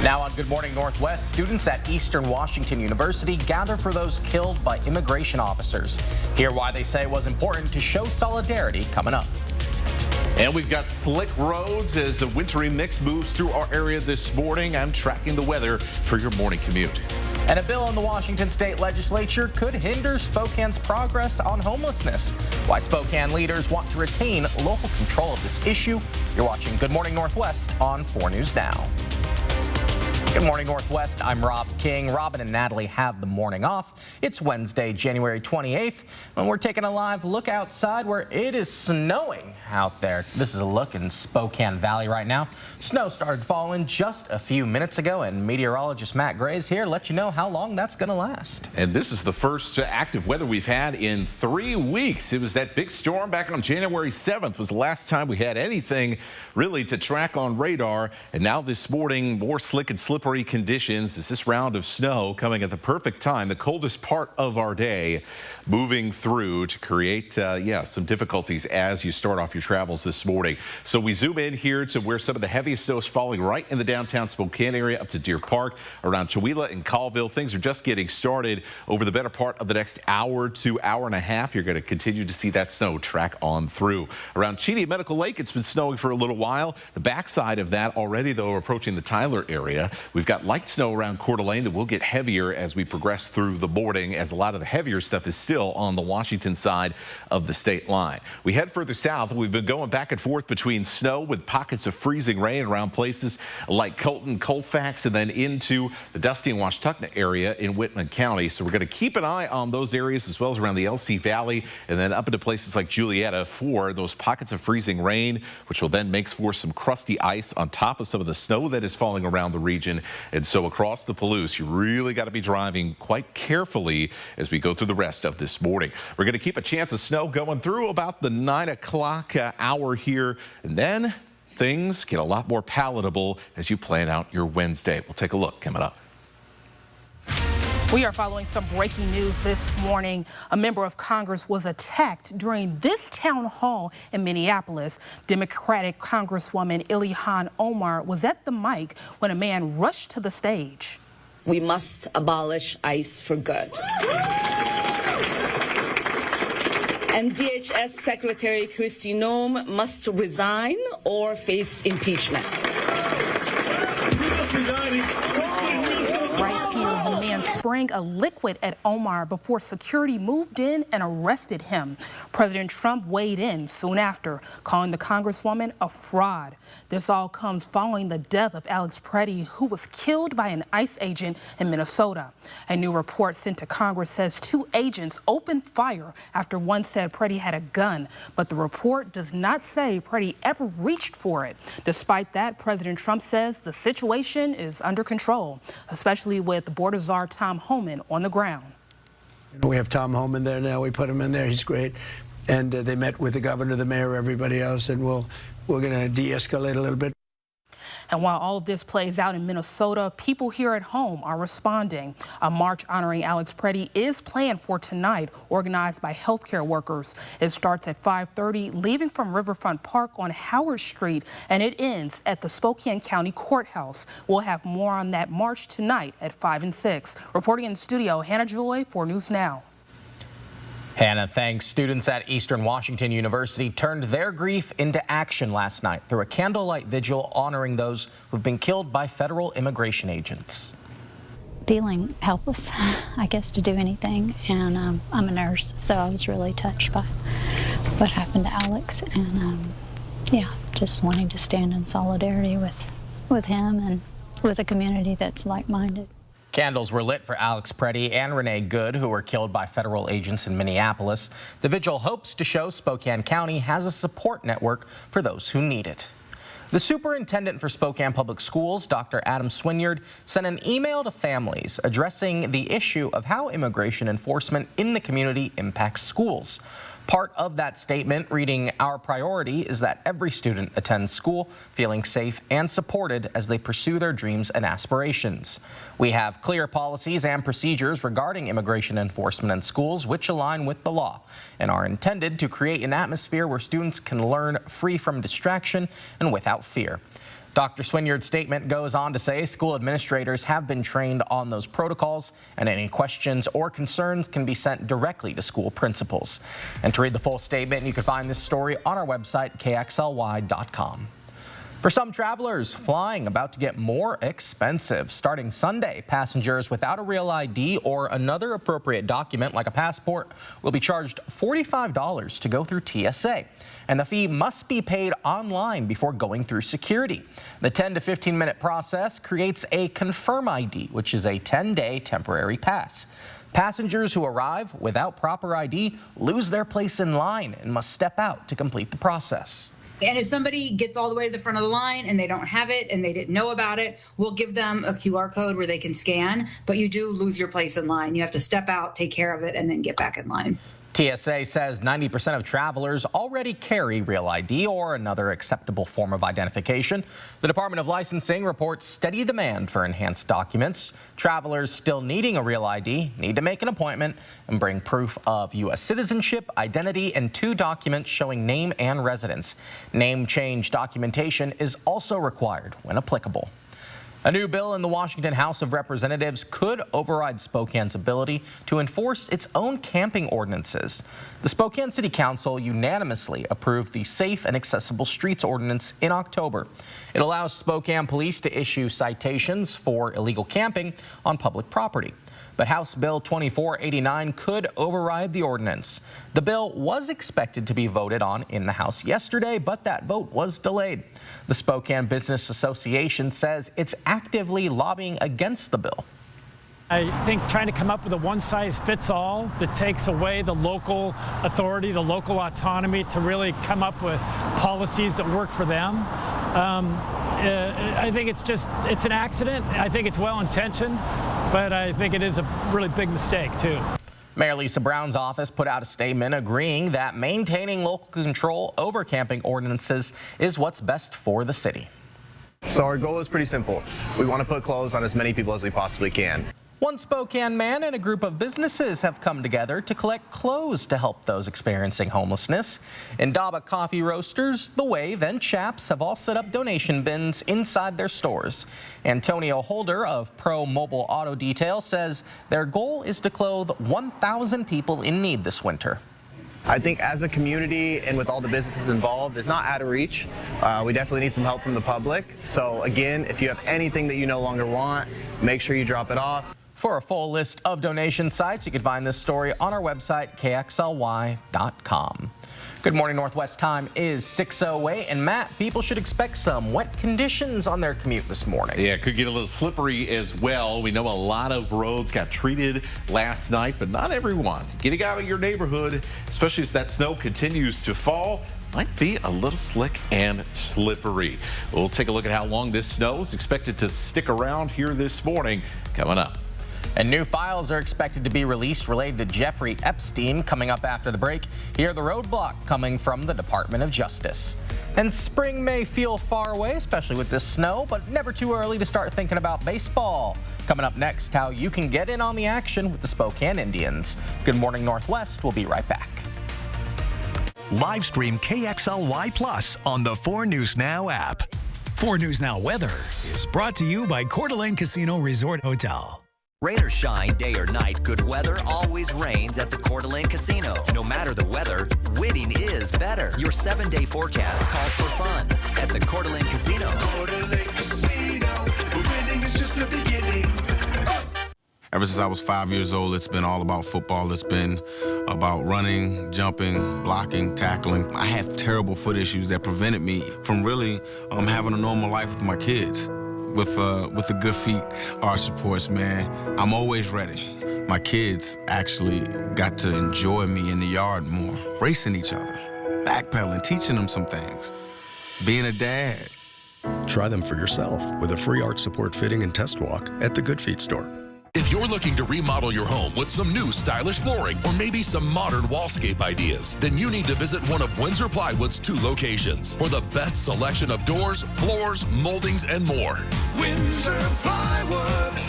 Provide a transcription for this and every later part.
Now on Good Morning Northwest, students at Eastern Washington University gather for those killed by immigration officers. Hear why they say it was important to show solidarity coming up. And we've got slick roads as a wintry mix moves through our area this morning. I'm tracking the weather for your morning commute. And a bill in the Washington State Legislature could hinder Spokane's progress on homelessness. Why Spokane leaders want to retain local control of this issue. You're watching Good Morning Northwest on 4 News Now. Good morning, Northwest. I'm Rob King. Robin and Natalie have the morning off. It's Wednesday, January 28th, and we're taking a live look outside where it is snowing out there. This is a look in Spokane Valley right now. Snow started falling just a few minutes ago, and meteorologist Matt Grays here let you know how long that's going to last. And this is the first active weather we've had in 3 weeks. It was that big storm back on January 7th was the last time we had anything really to track on radar. And now this morning, more slick and slippery conditions as this round of snow coming at the perfect time, the coldest part of our day, moving through to create, some difficulties as you start off your travels this morning. So we zoom in here to where some of the heaviest snow is falling right in the downtown Spokane area up to Deer Park, around Chewelah and Colville. Things are just getting started over the better part of the next hour to hour and a half. You're going to continue to see that snow track on through. Around Cheney at Medical Lake, it's been snowing for a little while. The backside of that already, though, approaching the Tyler area. We've got light snow around Coeur d'Alene that will get heavier as we progress through the morning, as a lot of the heavier stuff is still on the Washington side of the state line. We head further south. We've been going back and forth between snow with pockets of freezing rain around places like Colton, Colfax, and then into the Dusty and Washtenaw area in Whitman County. So we're going to keep an eye on those areas as well as around the LC Valley and then up into places like Julietta for those pockets of freezing rain, which will then make for some crusty ice on top of some of the snow that is falling around the region. And so across the Palouse, you really got to be driving quite carefully as we go through the rest of this morning. We're going to keep a chance of snow going through about the 9 o'clock hour here, and then things get a lot more palatable as you plan out your Wednesday. We'll take a look coming up. We are following some breaking news this morning. A member of Congress was attacked during this town hall in Minneapolis. Democratic Congresswoman Ilhan Omar was at the mic when a man rushed to the stage. We must abolish ICE for good. And DHS Secretary Kristi Noem must resign or face impeachment. Right here, the man spraying a liquid at Omar before security moved in and arrested him. President Trump weighed in soon after, calling the Congresswoman a fraud. This all comes following the death of Alex Preddy, who was killed by an ICE agent in Minnesota. A new report sent to Congress says 2 agents opened fire after one said Preddy had a gun, but the report does not say Preddy ever reached for it. Despite that, President Trump says the situation is under control, especially with Border Czar Tom Homan on the ground. We have Tom Homan there now. We put him in there. He's great. And they met with the governor, the mayor, everybody else, and we're going to de-escalate a little bit. And while all of this plays out in Minnesota, people here at home are responding. A march honoring Alex Preddy is planned for tonight, organized by healthcare workers. It starts at 5:30, leaving from Riverfront Park on Howard Street, and it ends at the Spokane County Courthouse. We'll have more on that march tonight at 5 and 6. Reporting in the studio, Hannah Joy, 4 News Now. Hannah, thanks. Students at Eastern Washington University turned their grief into action last night through a candlelight vigil honoring those who've been killed by federal immigration agents. Feeling helpless, I guess, to do anything, and I'm a nurse, so I was really touched by what happened to Alex, and just wanting to stand in solidarity with him and with a community that's like-minded. Candles were lit for Alex Preddy and Renee Good, who were killed by federal agents in Minneapolis. The vigil hopes to show Spokane County has a support network for those who need it. The superintendent for Spokane Public Schools, Dr. Adam Swinyard, sent an email to families addressing the issue of how immigration enforcement in the community impacts schools. Part of that statement reading, "Our priority is that every student attends school feeling safe and supported as they pursue their dreams and aspirations. We have clear policies and procedures regarding immigration enforcement in schools which align with the law and are intended to create an atmosphere where students can learn free from distraction and without fear. Dr. Swinyard's statement goes on to say school administrators have been trained on those protocols, and any questions or concerns can be sent directly to school principals. And to read the full statement, you can find this story on our website, kxly.com. For some travelers, flying about to get more expensive. Starting Sunday, passengers without a real ID or another appropriate document like a passport will be charged $45 to go through TSA. And the fee must be paid online before going through security. The 10 to 15-minute process creates a Confirm ID, which is a 10-day temporary pass. Passengers who arrive without proper ID lose their place in line and must step out to complete the process. And if somebody gets all the way to the front of the line and they don't have it and they didn't know about it, we'll give them a QR code where they can scan, but you do lose your place in line. You have to step out, take care of it, and then get back in line. TSA says 90% of travelers already carry real ID or another acceptable form of identification. The Department of Licensing reports steady demand for enhanced documents. Travelers still needing a real ID need to make an appointment and bring proof of U.S. citizenship, identity, and 2 documents showing name and residence. Name change documentation is also required when applicable. A new bill in the Washington House of Representatives could override Spokane's ability to enforce its own camping ordinances. The Spokane City Council unanimously approved the Safe and Accessible Streets Ordinance in October. It allows Spokane police to issue citations for illegal camping on public property. But House Bill 2489 could override the ordinance. The bill was expected to be voted on in the House yesterday, but that vote was delayed. The Spokane Business Association says it's actively lobbying against the bill. I think trying to come up with a one-size-fits-all that takes away the local authority, the local autonomy to really come up with policies that work for them. I think it's an accident. I think it's well-intentioned, but I think it is a really big mistake, too. Mayor Lisa Brown's office put out a statement agreeing that maintaining local control over camping ordinances is what's best for the city. So our goal is pretty simple. We want to put clothes on as many people as we possibly can. One Spokane man and a group of businesses have come together to collect clothes to help those experiencing homelessness. Indaba Coffee Roasters, The Wave, and Chaps have all set up donation bins inside their stores. Antonio Holder of Pro Mobile Auto Detail says their goal is to clothe 1,000 people in need this winter. I think as a community and with all the businesses involved, it's not out of reach. We definitely need some help from the public. So again, if you have anything that you no longer want, make sure you drop it off. For a full list of donation sites, you can find this story on our website, kxly.com. Good morning. Northwest time is 6:08, and Matt, people should expect some wet conditions on their commute this morning. Yeah, it could get a little slippery as well. We know a lot of roads got treated last night, but not everyone. Getting out of your neighborhood, especially as that snow continues to fall, might be a little slick and slippery. We'll take a look at how long this snow is expected to stick around here this morning coming up. And new files are expected to be released related to Jeffrey Epstein coming up after the break. Hear the roadblock coming from the Department of Justice. And spring may feel far away, especially with this snow, but never too early to start thinking about baseball. Coming up next, how you can get in on the action with the Spokane Indians. Good Morning Northwest. We'll be right back. Live stream KXLY Plus on the 4 News Now app. 4 News Now weather is brought to you by Coeur d'Alene Casino Resort Hotel. Rain or shine, day or night, good weather always reigns at the Coeur d'Alene Casino. No matter the weather, winning is better. Your 7-day forecast calls for fun at the Coeur d'Alene Casino. Coeur d'Alene Casino, winning is just the beginning. Ever since I was 5 years old, it's been all about football. It's been about running, jumping, blocking, tackling. I have terrible foot issues that prevented me from really having a normal life with my kids. With the good feet, our supports, man, I'm always ready. My kids actually got to enjoy me in the yard more, racing each other, backpedaling, teaching them some things, being a dad. Try them for yourself with a free arch support fitting and test walk at the Good Feet store. If you're looking to remodel your home with some new stylish flooring or maybe some modern wallscape ideas, then you need to visit one of Windsor Plywood's 2 locations for the best selection of doors, floors, moldings, and more. Windsor Plywood.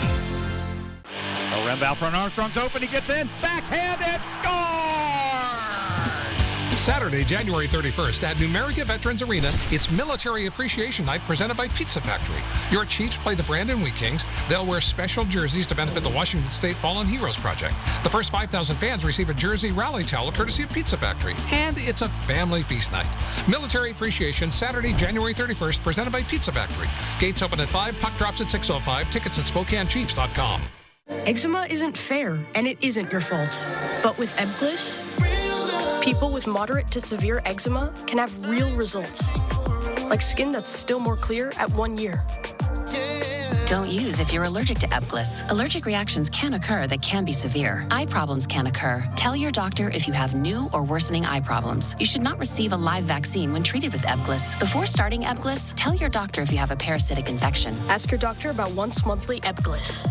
Rebound from Armstrong's open. He gets in. Backhand and score! Saturday, January 31st at Numerica Veterans Arena, it's Military Appreciation Night presented by Pizza Factory. Your Chiefs play the Brandon Wheat Kings. They'll wear special jerseys to benefit the Washington State Fallen Heroes Project. The first 5,000 fans receive a jersey rally towel courtesy of Pizza Factory. And it's a family feast night. Military Appreciation, Saturday, January 31st, presented by Pizza Factory. Gates open at 5, puck drops at 6:05. Tickets at SpokaneChiefs.com. Eczema isn't fair, and it isn't your fault. But with Ebglyss, people with moderate to severe eczema can have real results, like skin that's still more clear at 1 year. Don't use if you're allergic to Ebglyss. Allergic reactions can occur that can be severe. Eye problems can occur. Tell your doctor if you have new or worsening eye problems. You should not receive a live vaccine when treated with Ebglyss. Before starting Ebglyss, tell your doctor if you have a parasitic infection. Ask your doctor about once monthly Ebglyss.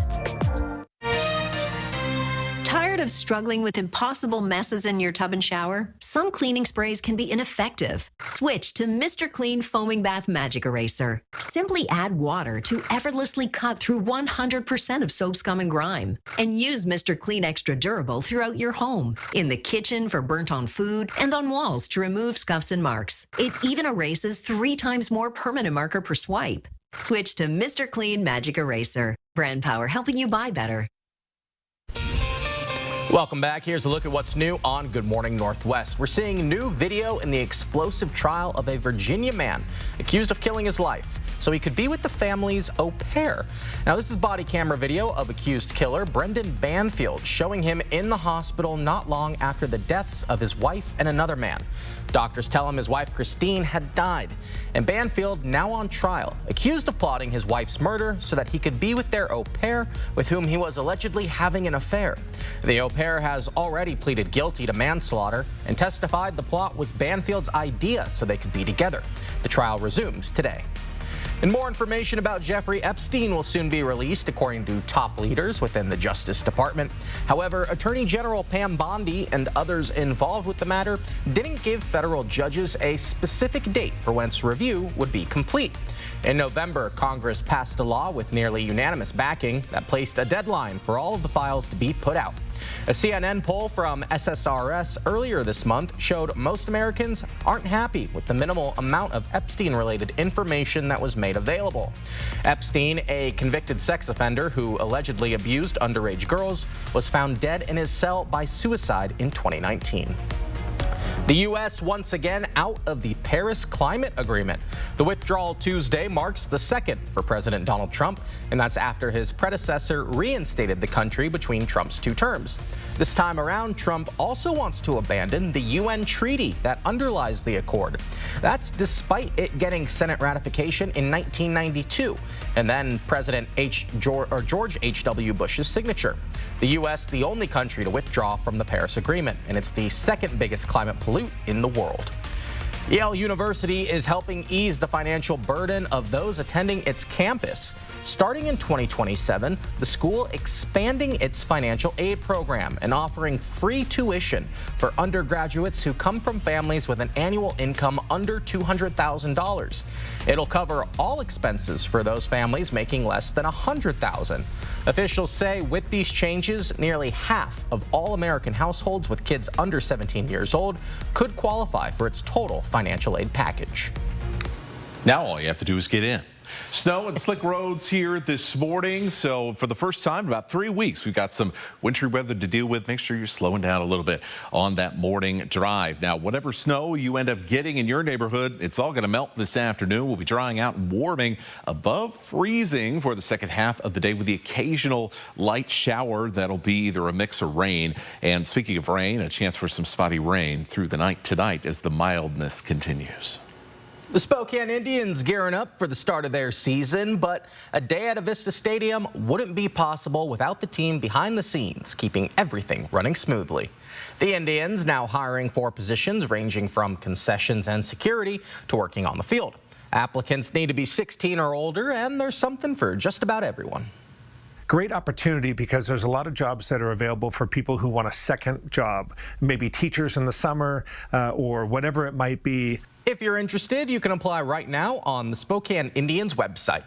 Tired of struggling with impossible messes in your tub and shower? Some cleaning sprays can be ineffective. Switch to Mr. Clean Foaming Bath Magic Eraser. Simply add water to effortlessly cut through 100% of soap, scum, and grime. And use Mr. Clean Extra Durable throughout your home, in the kitchen for burnt-on food, and on walls to remove scuffs and marks. It even erases 3 times more permanent marker per swipe. Switch to Mr. Clean Magic Eraser. Brand power helping you buy better. Welcome back. Here's a look at what's new on Good Morning Northwest. We're seeing new video in the explosive trial of a Virginia man accused of killing his wife so he could be with the family's au pair. Now, this is body camera video of accused killer Brendan Banfield showing him in the hospital not long after the deaths of his wife and another man. Doctors tell him his wife Christine had died, and Banfield now on trial, accused of plotting his wife's murder so that he could be with their au pair with whom he was allegedly having an affair. The au pair has already pleaded guilty to manslaughter and testified the plot was Banfield's idea so they could be together. The trial resumes today. And more information about Jeffrey Epstein will soon be released, according to top leaders within the Justice Department. However, Attorney General Pam Bondi and others involved with the matter didn't give federal judges a specific date for when its review would be complete. In November, Congress passed a law with nearly unanimous backing that placed a deadline for all of the files to be put out. A CNN poll from SSRS earlier this month showed most Americans aren't happy with the minimal amount of Epstein-related information that was made available. Epstein, a convicted sex offender who allegedly abused underage girls, was found dead in his cell by suicide in 2019. The U.S. once again out of the Paris Climate Agreement. The withdrawal Tuesday marks the second for President Donald Trump, and that's after his predecessor reinstated the country between Trump's 2 terms. This time around, Trump also wants to abandon the UN treaty that underlies the accord. That's despite it getting Senate ratification in 1992, and then President George H.W. Bush's signature. The U.S. the only country to withdraw from the Paris Agreement, and it's the second biggest climate pollutant in the world. Yale University is helping ease the financial burden of those attending its campus. Starting in 2027, the school expanding its financial aid program and offering free tuition for undergraduates who come from families with an annual income under $200,000. It'll cover all expenses for those families making less than $100,000. Officials say with these changes, nearly half of all American households with kids under 17 years old could qualify for its total financial aid package. Now all you have to do is get in. Snow and slick roads here this morning. So for the first time in about 3 weeks, we've got some wintry weather to deal with. Make sure you're slowing down a little bit on that morning drive. Now, whatever snow you end up getting in your neighborhood, it's all going to melt this afternoon. We'll be drying out and warming above freezing for the second half of the day with the occasional light shower that'll be either a mix of rain. And speaking of rain, a chance for some spotty rain through the night tonight as the mildness continues. The Spokane Indians gearing up for the start of their season, but a day at Avista Stadium wouldn't be possible without the team behind the scenes, keeping everything running smoothly. The Indians now hiring for positions ranging from concessions and security to working on the field. Applicants need to be 16 or older, and there's something for just about everyone. Great opportunity because there's a lot of jobs that are available for people who want a second job, maybe teachers in the summer or whatever it might be. If you're interested, you can apply right now on the Spokane Indians website.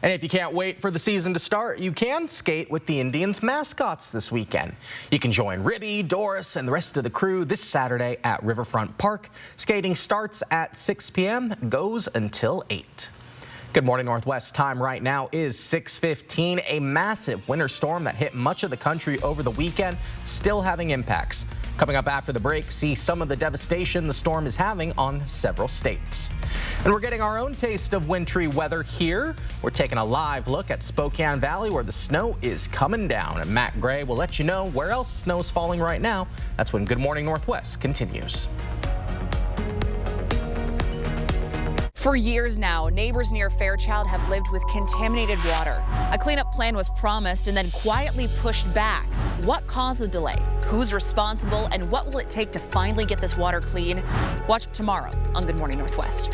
And if you can't wait for the season to start, you can skate with the Indians mascots this weekend. You can join Ribby, Doris, and the rest of the crew this Saturday at Riverfront Park. Skating starts at 6 p.m., goes until 8. Good morning, Northwest. Time right now is 6:15. A massive winter storm that hit much of the country over the weekend, still having impacts. Coming up after the break, see some of the devastation the storm is having on several states. And we're getting our own taste of wintry weather here. We're taking a live look at Spokane Valley where the snow is coming down. And Matt Gray will let you know where else snow is falling right now. That's when Good Morning Northwest continues. For years now, neighbors near Fairchild have lived with contaminated water. A cleanup plan was promised and then quietly pushed back. What caused the delay? Who's responsible? And what will it take to finally get this water clean? Watch tomorrow on Good Morning Northwest.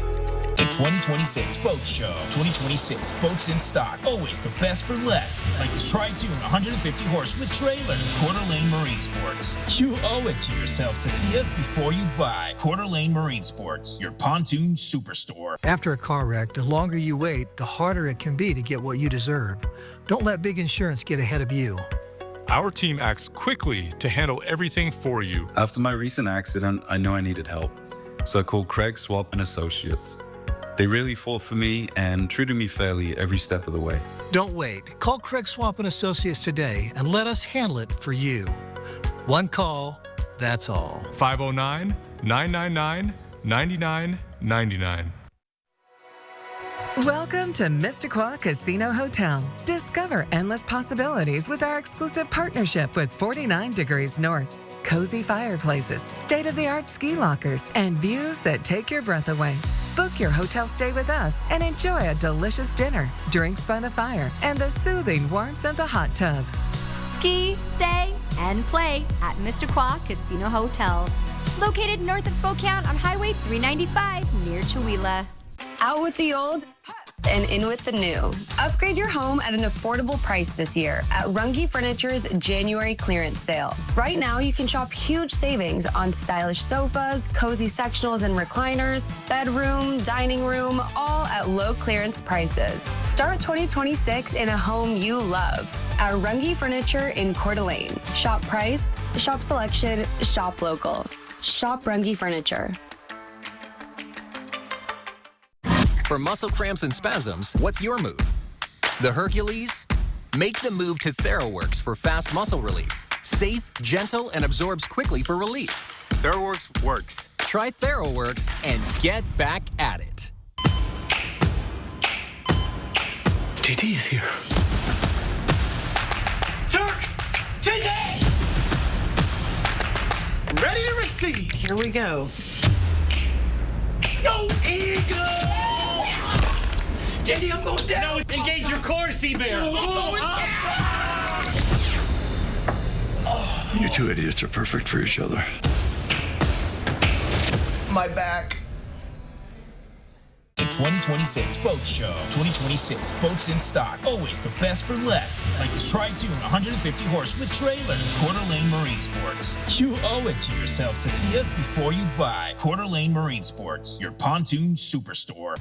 The 2026 Boat Show. 2026 boats in stock. Always the best for less. Like this Tri-Tune 150 horse with trailer. Coeur d'Alene Marine Sports. You owe it to yourself to see us before you buy. Coeur d'Alene Marine Sports, your pontoon superstore. After a car wreck, the longer you wait, the harder it can be to get what you deserve. Don't let big insurance get ahead of you. Our team acts quickly to handle everything for you. After my recent accident, I knew I needed help. So I called Craig Swap & Associates. They really fought for me and treated me fairly every step of the way. Don't wait. Call Craig Swap & Associates today and let us handle it for you. One call, that's all. 509-999-9999. Welcome to Mistaqua Casino Hotel. Discover endless possibilities with our exclusive partnership with 49 Degrees North. Cozy fireplaces, state-of-the-art ski lockers, and views that take your breath away. Book your hotel stay with us and enjoy a delicious dinner, drinks by the fire, and the soothing warmth of the hot tub. Ski, stay, and play at Mistaqua Casino Hotel. Located north of Spokane on Highway 395 near Chewelah. Out with the old and in with the new. Upgrade your home at an affordable price this year at Runge Furniture's January clearance sale. Right now, you can shop huge savings on stylish sofas, cozy sectionals and recliners, bedroom, dining room, all at low clearance prices. Start 2026 in a home you love at Runge Furniture in Coeur d'Alene. Shop price, shop selection, shop local. Shop Runge Furniture. For muscle cramps and spasms, what's your move? The Hercules? Make the move to TheraWorks for fast muscle relief. Safe, gentle, and absorbs quickly for relief. TheraWorks works. Try TheraWorks and get back at it. JD is here. Turk! JD! Ready to receive. Here we go. Go Eagles! JD, I'm going down. No, engage your core, Sea-Bear. You two idiots are perfect for each other. My back. The 2026 Boat Show. 2026 boats in stock. Always the best for less. Like this Tri-Tune 150 horse with trailer. Coeur d'Alene Marine Sports. You owe it to yourself to see us before you buy. Coeur d'Alene Marine Sports, your pontoon superstore.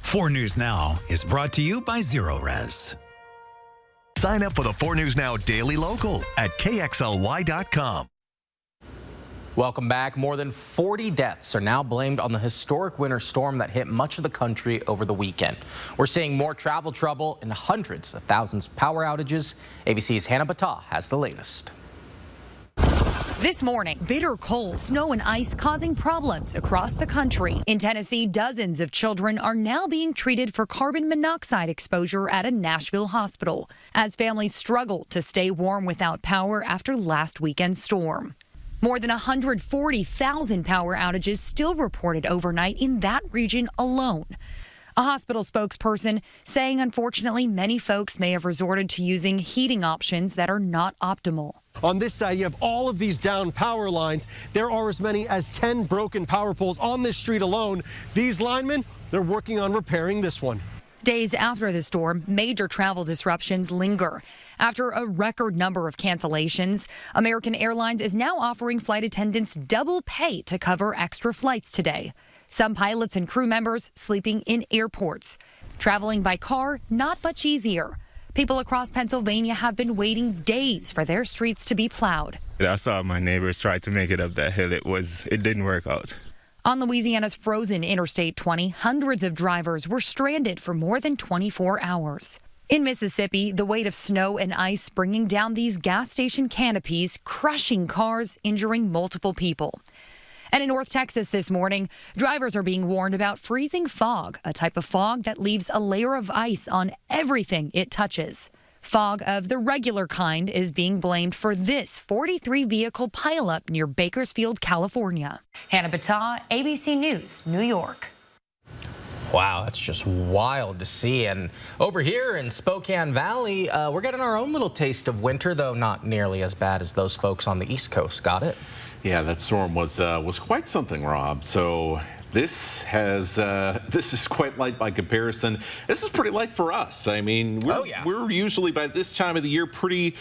4 News Now is brought to you by Zero Res. Sign up for the 4 News Now Daily Local at KXLY.com. Welcome back. More than 40 deaths are now blamed on the historic winter storm that hit much of the country over the weekend. We're seeing more travel trouble and hundreds of thousands of power outages. ABC's Hannah Battah has the latest. This morning, bitter cold, snow and ice causing problems across the country. In Tennessee, dozens of children are now being treated for carbon monoxide exposure at a Nashville hospital as families struggle to stay warm without power after last weekend's storm. More than 140,000 power outages still reported overnight in that region alone. A hospital spokesperson saying, unfortunately, many folks may have resorted to using heating options that are not optimal. On this side, you have all of these down power lines. There are as many as 10 broken power poles on this street alone. These linemen, they're working on repairing this one. Days after the storm, major travel disruptions linger. After a record number of cancellations, American Airlines is now offering flight attendants double pay to cover extra flights today. Some pilots and crew members sleeping in airports. Traveling by car, not much easier. People across Pennsylvania have been waiting days for their streets to be plowed. I saw my neighbors try to make it up that hill. It didn't work out. On Louisiana's frozen Interstate 20, hundreds of drivers were stranded for more than 24 hours. In Mississippi, the weight of snow and ice bringing down these gas station canopies, crushing cars, injuring multiple people. And in North Texas this morning, drivers are being warned about freezing fog, a type of fog that leaves a layer of ice on everything it touches. Fog of the regular kind is being blamed for this 43-vehicle pileup near Bakersfield, California. Hannah Battah, ABC News, New York. Wow, that's just wild to see. And over here in Spokane Valley, we're getting our own little taste of winter, though not nearly as bad as those folks on the East Coast got it. Yeah, that storm was quite something, Rob. So this is quite light by comparison. This is pretty light for us. I mean, we're usually by this time of the year pretty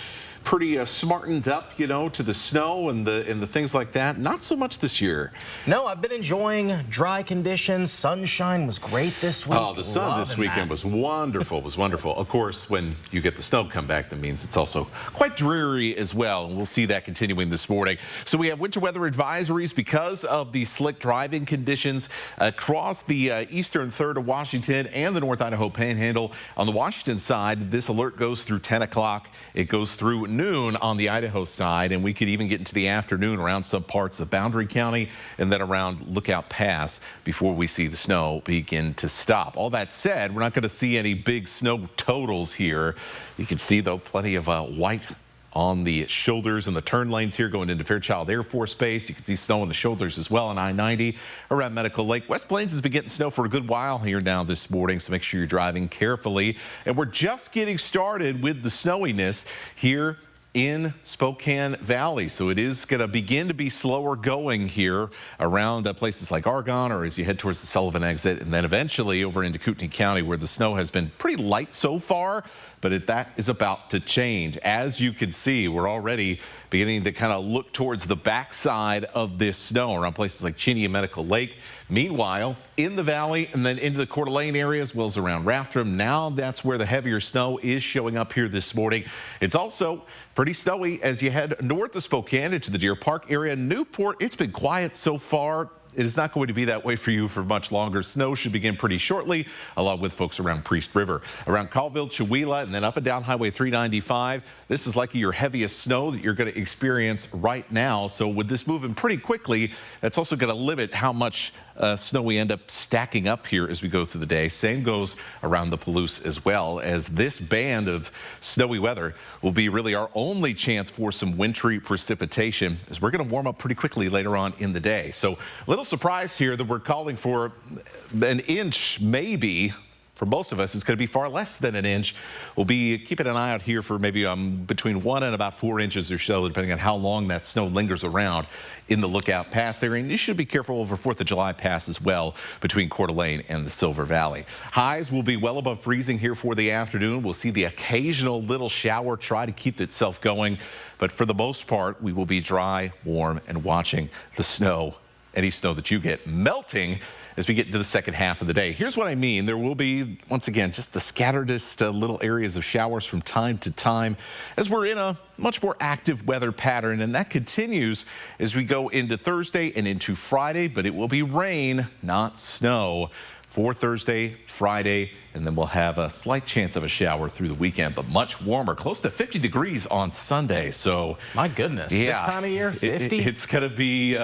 smartened up, you know, to the snow and the things like that. Not so much this year. No, I've been enjoying dry conditions. Sunshine was great this week. Oh, the sun this weekend was wonderful. Was wonderful. Of course, when you get the snow come back, that means it's also quite dreary as well. And we'll see that continuing this morning. So we have winter weather advisories because of the slick driving conditions across the eastern third of Washington and the North Idaho Panhandle. On the Washington side, this alert goes through 10 o'clock. It goes through noon on the Idaho side, and we could even get into the afternoon around some parts of Boundary County and then around Lookout Pass before we see the snow begin to stop. All that said, we're not going to see any big snow totals here. You can see, though, plenty of white on the shoulders and the turn lanes here going into Fairchild Air Force Base. You can see snow on the shoulders as well on I-90 around Medical Lake. West Plains has been getting snow for a good while here now this morning, so make sure you're driving carefully. And we're just getting started with the snowiness here in Spokane Valley. So it is going to begin to be slower going here around places like Argonne or as you head towards the Sullivan exit, and then eventually over into Kootenai County where the snow has been pretty light so far, but that is about to change. As you can see, we're already beginning to kind of look towards the backside of this snow around places like Chinny and Medical Lake. Meanwhile, in the valley and then into the Coeur d'Alene area as well as around Rathdrum, now that's where the heavier snow is showing up here this morning. It's also pretty snowy as you head north of Spokane into the Deer Park area. Newport, it's been quiet so far. It is not going to be that way for you for much longer. Snow should begin pretty shortly, along with folks around Priest River. Around Colville, Chewelah, and then up and down Highway 395, this is likely your heaviest snow that you're going to experience right now. So with this moving pretty quickly, that's also going to limit how much snow we end up stacking up here as we go through the day. Same goes around the Palouse as well, as this band of snowy weather will be really our only chance for some wintry precipitation, as we're going to warm up pretty quickly later on in the day. So a little surprise here that we're calling for an inch maybe. For most of us, it's going to be far less than an inch. We'll be keeping an eye out here for maybe between 1 and about 4 inches or so, depending on how long that snow lingers around in the Lookout Pass area. And you should be careful over 4th of July Pass as well between Coeur d'Alene and the Silver Valley. Highs will be well above freezing here for the afternoon. We'll see the occasional little shower try to keep itself going. But for the most part, we will be dry, warm, and watching the snow, any snow that you get, melting as we get into the second half of the day. Here's what I mean. There will be, once again, just the scatteredest little areas of showers from time to time as we're in a much more active weather pattern, and that continues as we go into Thursday and into Friday, but it will be rain, not snow, for Thursday, Friday, and then we'll have a slight chance of a shower through the weekend, but much warmer, close to 50 degrees on Sunday. So, my goodness, yeah, this time of year, 50? It's going to be...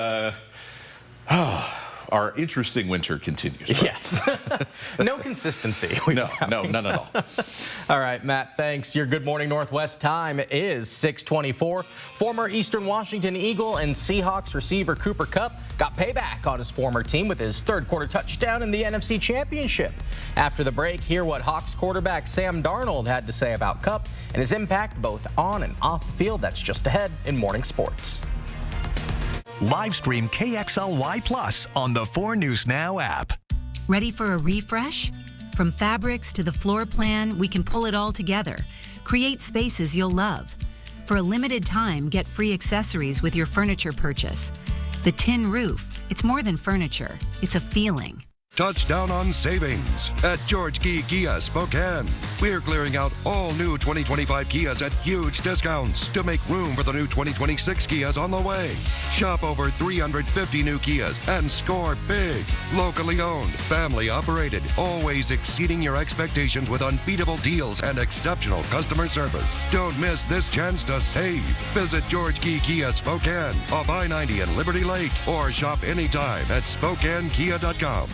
our interesting winter continues. Right? Yes. No consistency. No, none at all. All right, Matt, thanks. Your Good Morning Northwest time is 6:24. Former Eastern Washington Eagle and Seahawks receiver Cooper Kupp got payback on his former team with his third quarter touchdown in the NFC Championship. After the break, hear what Hawks quarterback Sam Darnold had to say about Kupp and his impact both on and off the field. That's just ahead in Morning Sports. Live stream KXLY Plus on the 4 News Now app. Ready for a refresh? From fabrics to the floor plan, we can pull it all together. Create spaces you'll love. For a limited time, get free accessories with your furniture purchase. The Tin Roof, it's more than furniture, it's a feeling. Touchdown on savings at George Key Kia Spokane. We're clearing out all new 2025 Kias at huge discounts to make room for the new 2026 Kias on the way. Shop over 350 new Kias and score big. Locally owned, family operated, always exceeding your expectations with unbeatable deals and exceptional customer service. Don't miss this chance to save. Visit George Key Kia Spokane off I-90 and Liberty Lake or shop anytime at SpokaneKia.com.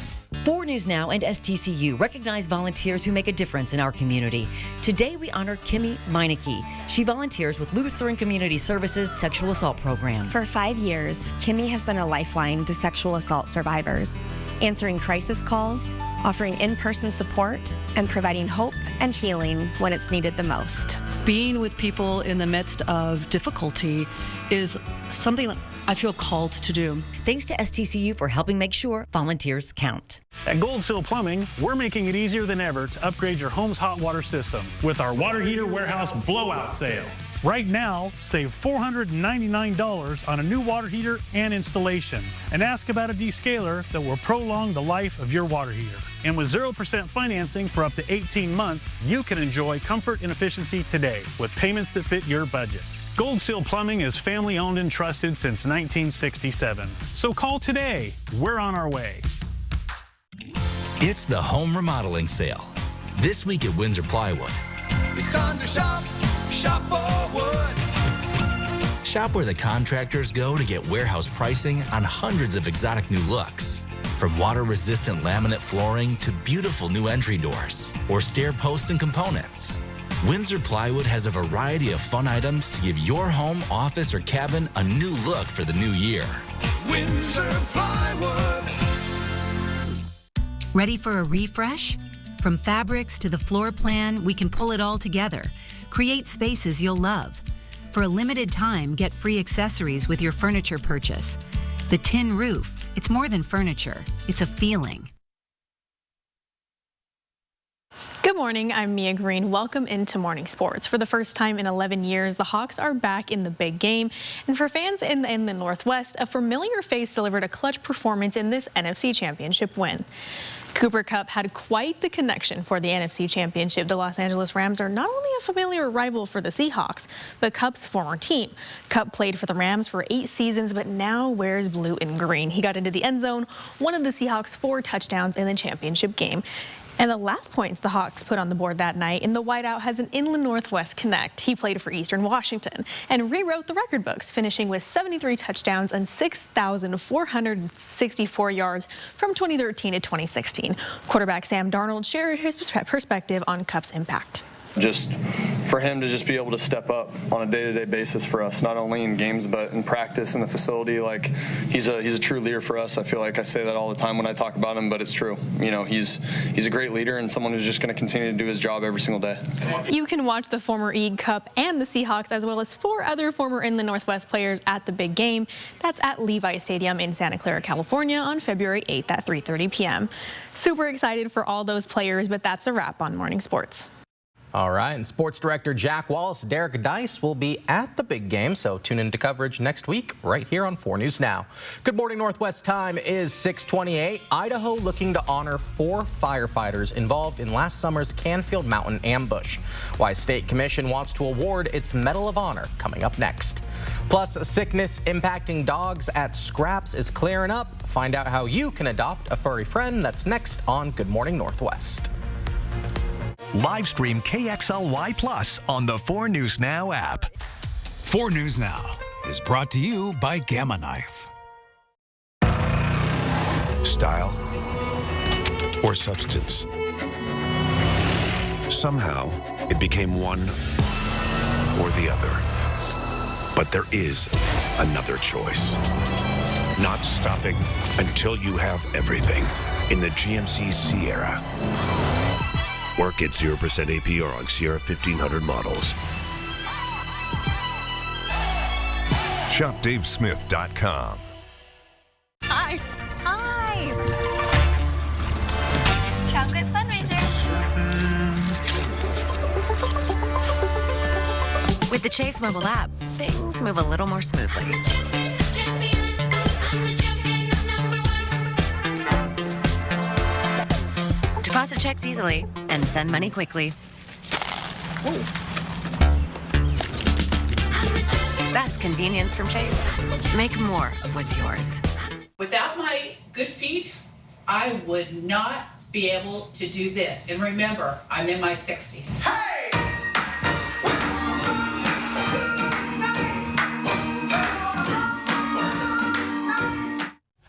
4 News Now and STCU recognize volunteers who make a difference in our community. Today we honor Kimmy Meineke. She volunteers with Lutheran Community Services Sexual Assault Program. For 5 years, Kimmy has been a lifeline to sexual assault survivors, answering crisis calls, offering in-person support, and providing hope and healing when it's needed the most. Being with people in the midst of difficulty is something I feel called to do. Thanks to STCU for helping make sure volunteers count. At Gold Seal Plumbing, we're making it easier than ever to upgrade your home's hot water system with our water heater warehouse blowout sale. Right now, save $499 on a new water heater and installation. And ask about a descaler that will prolong the life of your water heater. And with 0% financing for up to 18 months, you can enjoy comfort and efficiency today with payments that fit your budget. Gold Seal Plumbing is family owned and trusted since 1967. So call today. We're on our way. It's the home remodeling sale. This week at Windsor Plywood. It's time to shop. Shop for wood. Shop where the contractors go to get warehouse pricing on hundreds of exotic new looks. From water-resistant laminate flooring to beautiful new entry doors or stair posts and components. Windsor Plywood has a variety of fun items to give your home, office, or cabin a new look for the new year. Windsor Plywood. Ready for a refresh? From fabrics to the floor plan, we can pull it all together. Create spaces you'll love. For a limited time, get free accessories with your furniture purchase. The tin roof, it's more than furniture, it's a feeling. Good morning, I'm Mia Green. Welcome into Morning Sports. For the first time in 11 years, the Hawks are back in the big game. And for fans in the Northwest, a familiar face delivered a clutch performance in this NFC Championship win. Cooper Kupp had quite the connection for the NFC Championship. The Los Angeles Rams are not only a familiar rival for the Seahawks, but Kupp's former team. Kupp played for the Rams for 8 seasons, but now wears blue and green. He got into the end zone, one of the Seahawks' 4 touchdowns in the championship game. And the last points the Hawks put on the board that night, in the whiteout has an Inland Northwest connect. He played for Eastern Washington and rewrote the record books, finishing with 73 touchdowns and 6,464 yards from 2013 to 2016. Quarterback Sam Darnold shared his perspective on Kupp's impact. Just for him to just be able to step up on a day-to-day basis for us, not only in games but in practice in the facility. Like he's a true leader for us. I feel like I say that all the time when I talk about him, but it's true. You know, he's a great leader and someone who's just going to continue to do his job every single day. You can watch the former Eag, Kupp, and the Seahawks, as well as 4 other former Inland Northwest players at the big game. That's at Levi Stadium in Santa Clara, California on February 8th at 3:30 p.m. Super excited for all those players, but that's a wrap on Morning Sports. All right, and sports director Jack Wallace, Derek Dice will be at the big game, so tune into coverage next week right here on 4 News Now. Good morning, Northwest. Time is 6:28. Idaho looking to honor 4 firefighters involved in last summer's Canfield Mountain ambush. Why State Commission wants to award its Medal of Honor coming up next. Plus, sickness impacting dogs at Scraps is clearing up. Find out how you can adopt a furry friend. That's next on Good Morning Northwest. Live stream KXLY Plus on the 4 News Now app. 4 News Now is brought to you by Gamma Knife. Style or substance. Somehow, it became one or the other. But there is another choice. Not stopping until you have everything in the GMC Sierra. Work at 0% APR on Sierra 1500 models. ShopDaveSmith.com. Hi. Hi. Chocolate fundraiser. With the Chase mobile app, things move a little more smoothly. Deposit checks easily and send money quickly. That's convenience from Chase. Make more of what's yours. Without my good feet, I would not be able to do this. And remember, I'm in my 60s.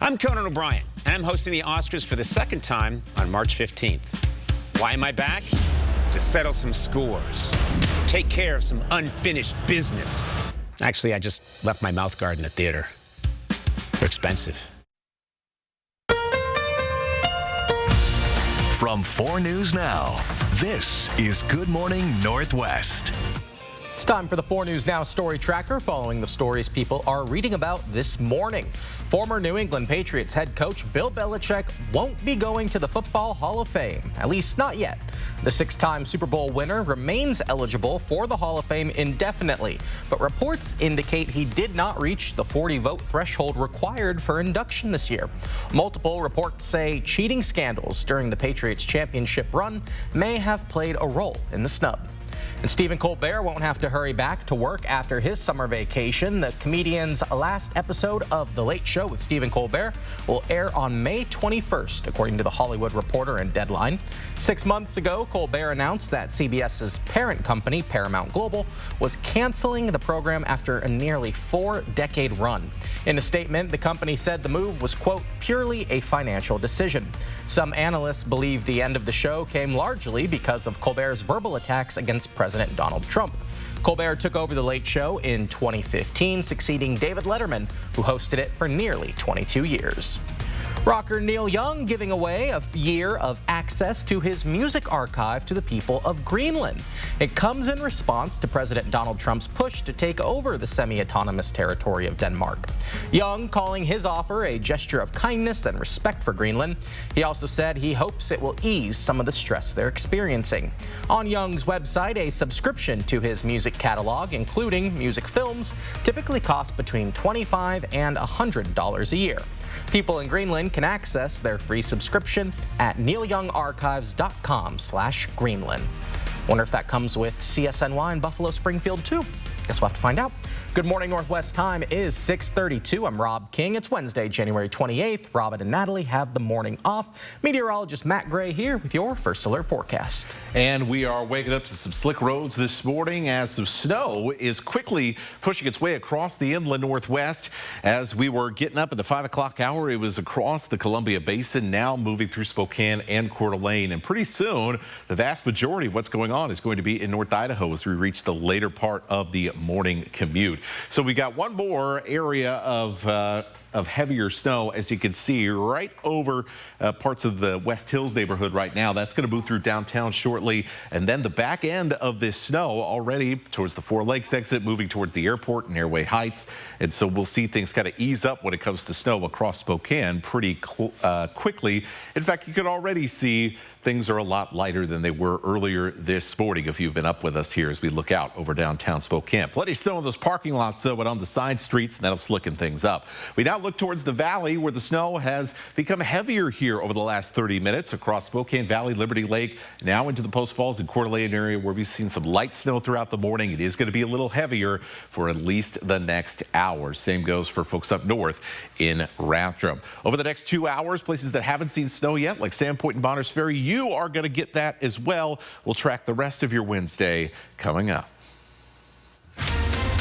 I'm Conan O'Brien, and I'm hosting the Oscars for the second time on March 15th. Why am I back? To settle some scores, take care of some unfinished business. Actually, I just left my mouth guard in the theater. They're expensive. From 4 News Now, this is Good Morning Northwest. It's time for the 4 News Now Story Tracker, following the stories people are reading about this morning. Former New England Patriots head coach Bill Belichick won't be going to the Football Hall of Fame, at least not yet. The 6-time Super Bowl winner remains eligible for the Hall of Fame indefinitely, but reports indicate he did not reach the 40-vote threshold required for induction this year. Multiple reports say cheating scandals during the Patriots championship run may have played a role in the snub. And Stephen Colbert won't have to hurry back to work after his summer vacation. The comedian's last episode of The Late Show with Stephen Colbert will air on May 21st, according to The Hollywood Reporter and Deadline. 6 months ago, Colbert announced that CBS's parent company, Paramount Global, was canceling the program after a nearly 4-decade run. In a statement, the company said the move was, quote, purely a financial decision. Some analysts believe the end of the show came largely because of Colbert's verbal attacks against President Donald Trump. Colbert took over The Late Show in 2015, succeeding David Letterman, who hosted it for nearly 22 years. Rocker Neil Young giving away a year of access to his music archive to the people of Greenland. It comes in response to President Donald Trump's push to take over the semi-autonomous territory of Denmark. Young calling his offer a gesture of kindness and respect for Greenland. He also said he hopes it will ease some of the stress they're experiencing. On Young's website, a subscription to his music catalog, including music films, typically costs between $25 and $100 a year. People in Greenland can access their free subscription at neilyoungarchives.com/Greenland. Wonder if that comes with CSNY in Buffalo Springfield too. Guess we'll have to find out. Good morning, Northwest. Time is 6:32. I'm Rob King. It's Wednesday, January 28th. Robin and Natalie have the morning off. Meteorologist Matt Gray here with your First Alert forecast. And we are waking up to some slick roads this morning as some snow is quickly pushing its way across the inland Northwest. As we were getting up at the 5 o'clock hour, it was across the Columbia Basin, now moving through Spokane and Coeur d'Alene. And pretty soon, the vast majority of what's going on is going to be in North Idaho as we reach the later part of the morning commute. So we got one more area of heavier snow, as you can see, right over parts of the West Hills neighborhood right now. That's going to move through downtown shortly. And then the back end of this snow already towards the Four Lakes exit, moving towards the airport and Airway Heights. And so we'll see things kind of ease up when it comes to snow across Spokane pretty quickly. In fact, you could already see things are a lot lighter than they were earlier this morning if you've been up with us here as we look out over downtown Spokane. Plenty of snow in those parking lots, though, but on the side streets, and that'll slicken things up. We now look towards the valley, where the snow has become heavier here over the last 30 minutes across Spokane Valley, Liberty Lake, now into the Post Falls and Coeur d'Alene area, where we've seen some light snow throughout the morning. It is going to be a little heavier for at least the next hour. Same goes for folks up north in Rathdrum. Over the next 2 hours, places that haven't seen snow yet, like Sandpoint and Bonners Ferry, you are going to get that as well. We'll track the rest of your Wednesday coming up.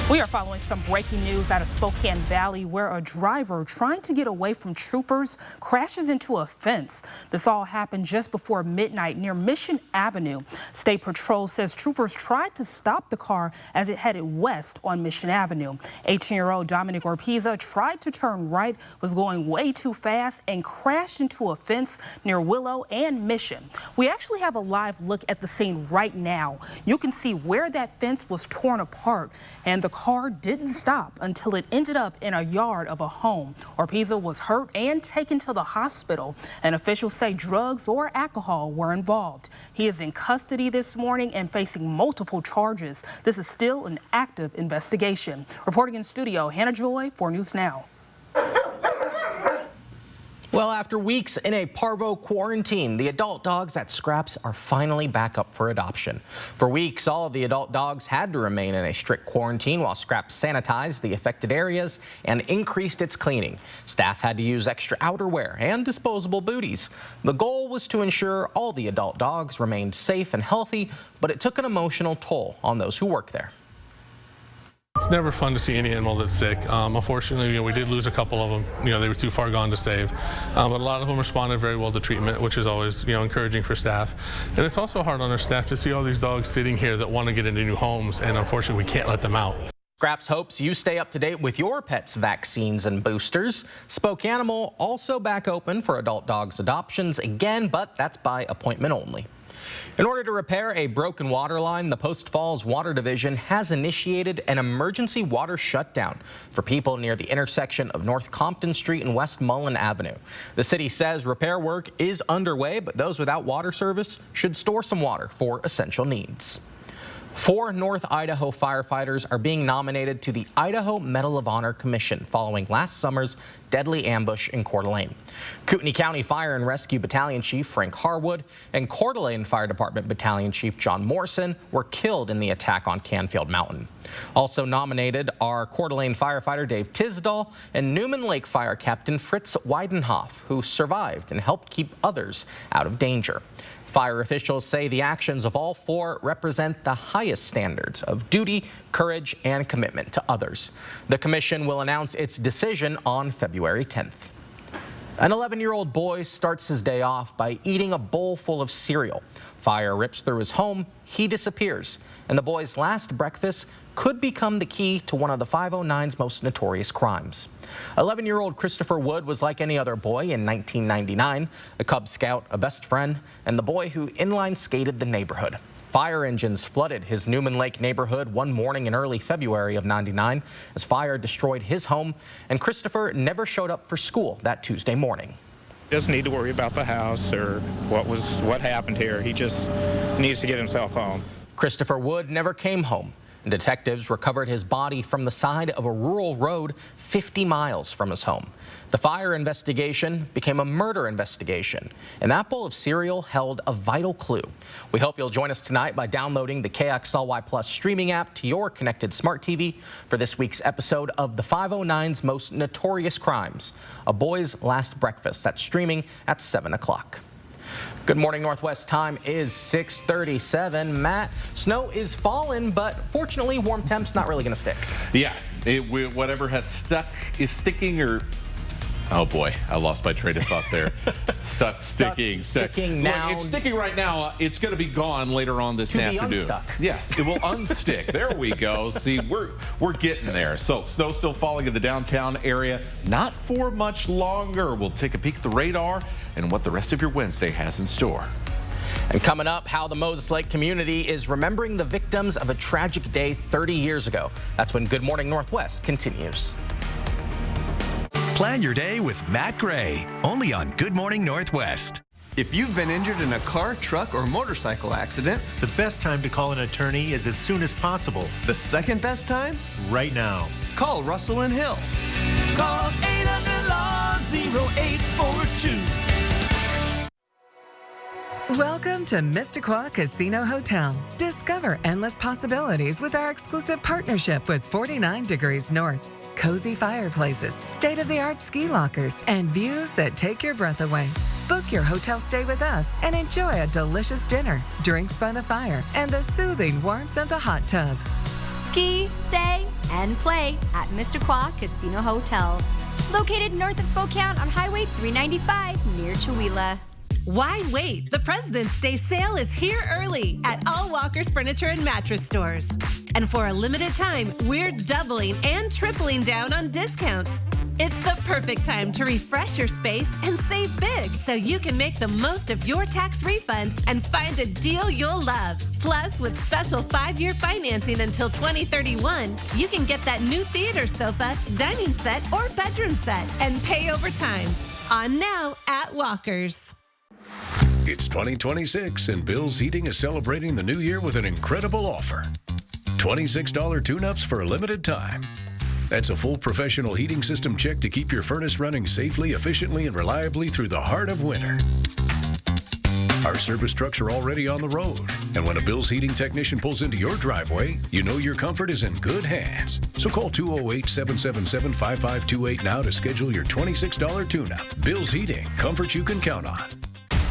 We are following some breaking news out of Spokane Valley, where a driver trying to get away from troopers crashes into a fence. This all happened just before midnight near Mission Avenue. State Patrol says troopers tried to stop the car as it headed west on Mission Avenue. 18-year-old Dominic Orpiza tried to turn right, was going way too fast, and crashed into a fence near Willow and Mission. We actually have a live look at the scene right now. You can see where that fence was torn apart, and the car didn't stop until it ended up in a yard of a home. Orpiza was hurt and taken to the hospital, and officials say drugs or alcohol were involved. He is in custody this morning and facing multiple charges. This is still an active investigation. Reporting in studio, Hannah Joy, 4 News Now. Well, after weeks in a parvo quarantine, the adult dogs at Scraps are finally back up for adoption. For weeks, all of the adult dogs had to remain in a strict quarantine while Scraps sanitized the affected areas and increased its cleaning. Staff had to use extra outerwear and disposable booties. The goal was to ensure all the adult dogs remained safe and healthy, but it took an emotional toll on those who work there. It's never fun to see any animal that's sick. Unfortunately, we did lose a couple of them. They were too far gone to save. But a lot of them responded very well to treatment, which is always, encouraging for staff. And it's also hard on our staff to see all these dogs sitting here that want to get into new homes, and unfortunately, we can't let them out. Scraps hopes you stay up to date with your pet's vaccines and boosters. Spokanimal also back open for adult dogs adoptions again, but that's by appointment only. In order to repair a broken water line, the Post Falls Water Division has initiated an emergency water shutdown for people near the intersection of North Compton Street and West Mullen Avenue. The city says repair work is underway, but those without water service should store some water for essential needs. 4 North Idaho firefighters are being nominated to the Idaho Medal of Honor Commission following last summer's deadly ambush in Coeur d'Alene. Kootenai County Fire and Rescue Battalion Chief Frank Harwood and Coeur d'Alene Fire Department Battalion Chief John Morrison were killed in the attack on Canfield Mountain. Also nominated are Coeur d'Alene firefighter Dave Tisdall and Newman Lake Fire Captain Fritz Weidenhoff, who survived and helped keep others out of danger. Fire officials say the actions of all 4 represent the highest standards of duty, courage, and commitment to others. The commission will announce its decision on February 10th. An 11-year-old boy starts his day off by eating a bowl full of cereal. Fire rips through his home, he disappears, and the boy's last breakfast could become the key to one of the 509's most notorious crimes. 11-year-old Christopher Wood was like any other boy in 1999, a Cub Scout, a best friend, and the boy who inline skated the neighborhood. Fire engines flooded his Newman Lake neighborhood one morning in early February of '99 as fire destroyed his home, and Christopher never showed up for school that Tuesday morning. Doesn't need to worry about the house or what happened here. He just needs to get himself home. Christopher Wood never came home, and detectives recovered his body from the side of a rural road 50 miles from his home. The fire investigation became a murder investigation, and that bowl of cereal held a vital clue. We hope you'll join us tonight by downloading the KXLY Plus streaming app to your connected smart TV for this week's episode of the 509's Most Notorious Crimes, A Boy's Last Breakfast. That's streaming at 7 o'clock. Good morning, Northwest. Time is 6:37. Matt, snow is falling, but fortunately, warm temps not really going to stick. Yeah, whatever has stuck is sticking, or oh boy, I lost my train of thought there. Sticking now. Look, it's sticking right now. It's going to be gone later on this afternoon. Unstuck. Yes, it will unstick. There we go. See, we're getting there. So snow still falling in the downtown area. Not for much longer. We'll take a peek at the radar and what the rest of your Wednesday has in store. And coming up, how the Moses Lake community is remembering the victims of a tragic day 30 years ago. That's when Good Morning Northwest continues. Plan your day with Matt Gray, only on Good Morning Northwest. If you've been injured in a car, truck, or motorcycle accident, the best time to call an attorney is as soon as possible. The second best time? Right now. Call Russell and Hill. Call 800-LAW-0842. Welcome to Missisquoi Casino Hotel. Discover endless possibilities with our exclusive partnership with 49 Degrees North. Cozy fireplaces, state-of-the-art ski lockers, and views that take your breath away. Book your hotel stay with us and enjoy a delicious dinner, drinks by the fire, and the soothing warmth of the hot tub. Ski, stay, and play at Missisquoi Casino Hotel. Located north of Spokane on Highway 395 near Chewelah. Why wait? The President's Day sale is here early at all Walker's Furniture and Mattress stores. And for a limited time, we're doubling and tripling down on discounts. It's the perfect time to refresh your space and save big so you can make the most of your tax refund and find a deal you'll love. Plus, with special 5-year financing until 2031, you can get that new theater sofa, dining set, or bedroom set and pay over time. On now at Walker's. It's 2026, and Bill's Heating is celebrating the new year with an incredible offer. $26 tune-ups for a limited time. That's a full professional heating system check to keep your furnace running safely, efficiently, and reliably through the heart of winter. Our service trucks are already on the road, and when a Bill's Heating technician pulls into your driveway, you know your comfort is in good hands. So call 208-777-5528 now to schedule your $26 tune-up. Bill's Heating, comfort you can count on.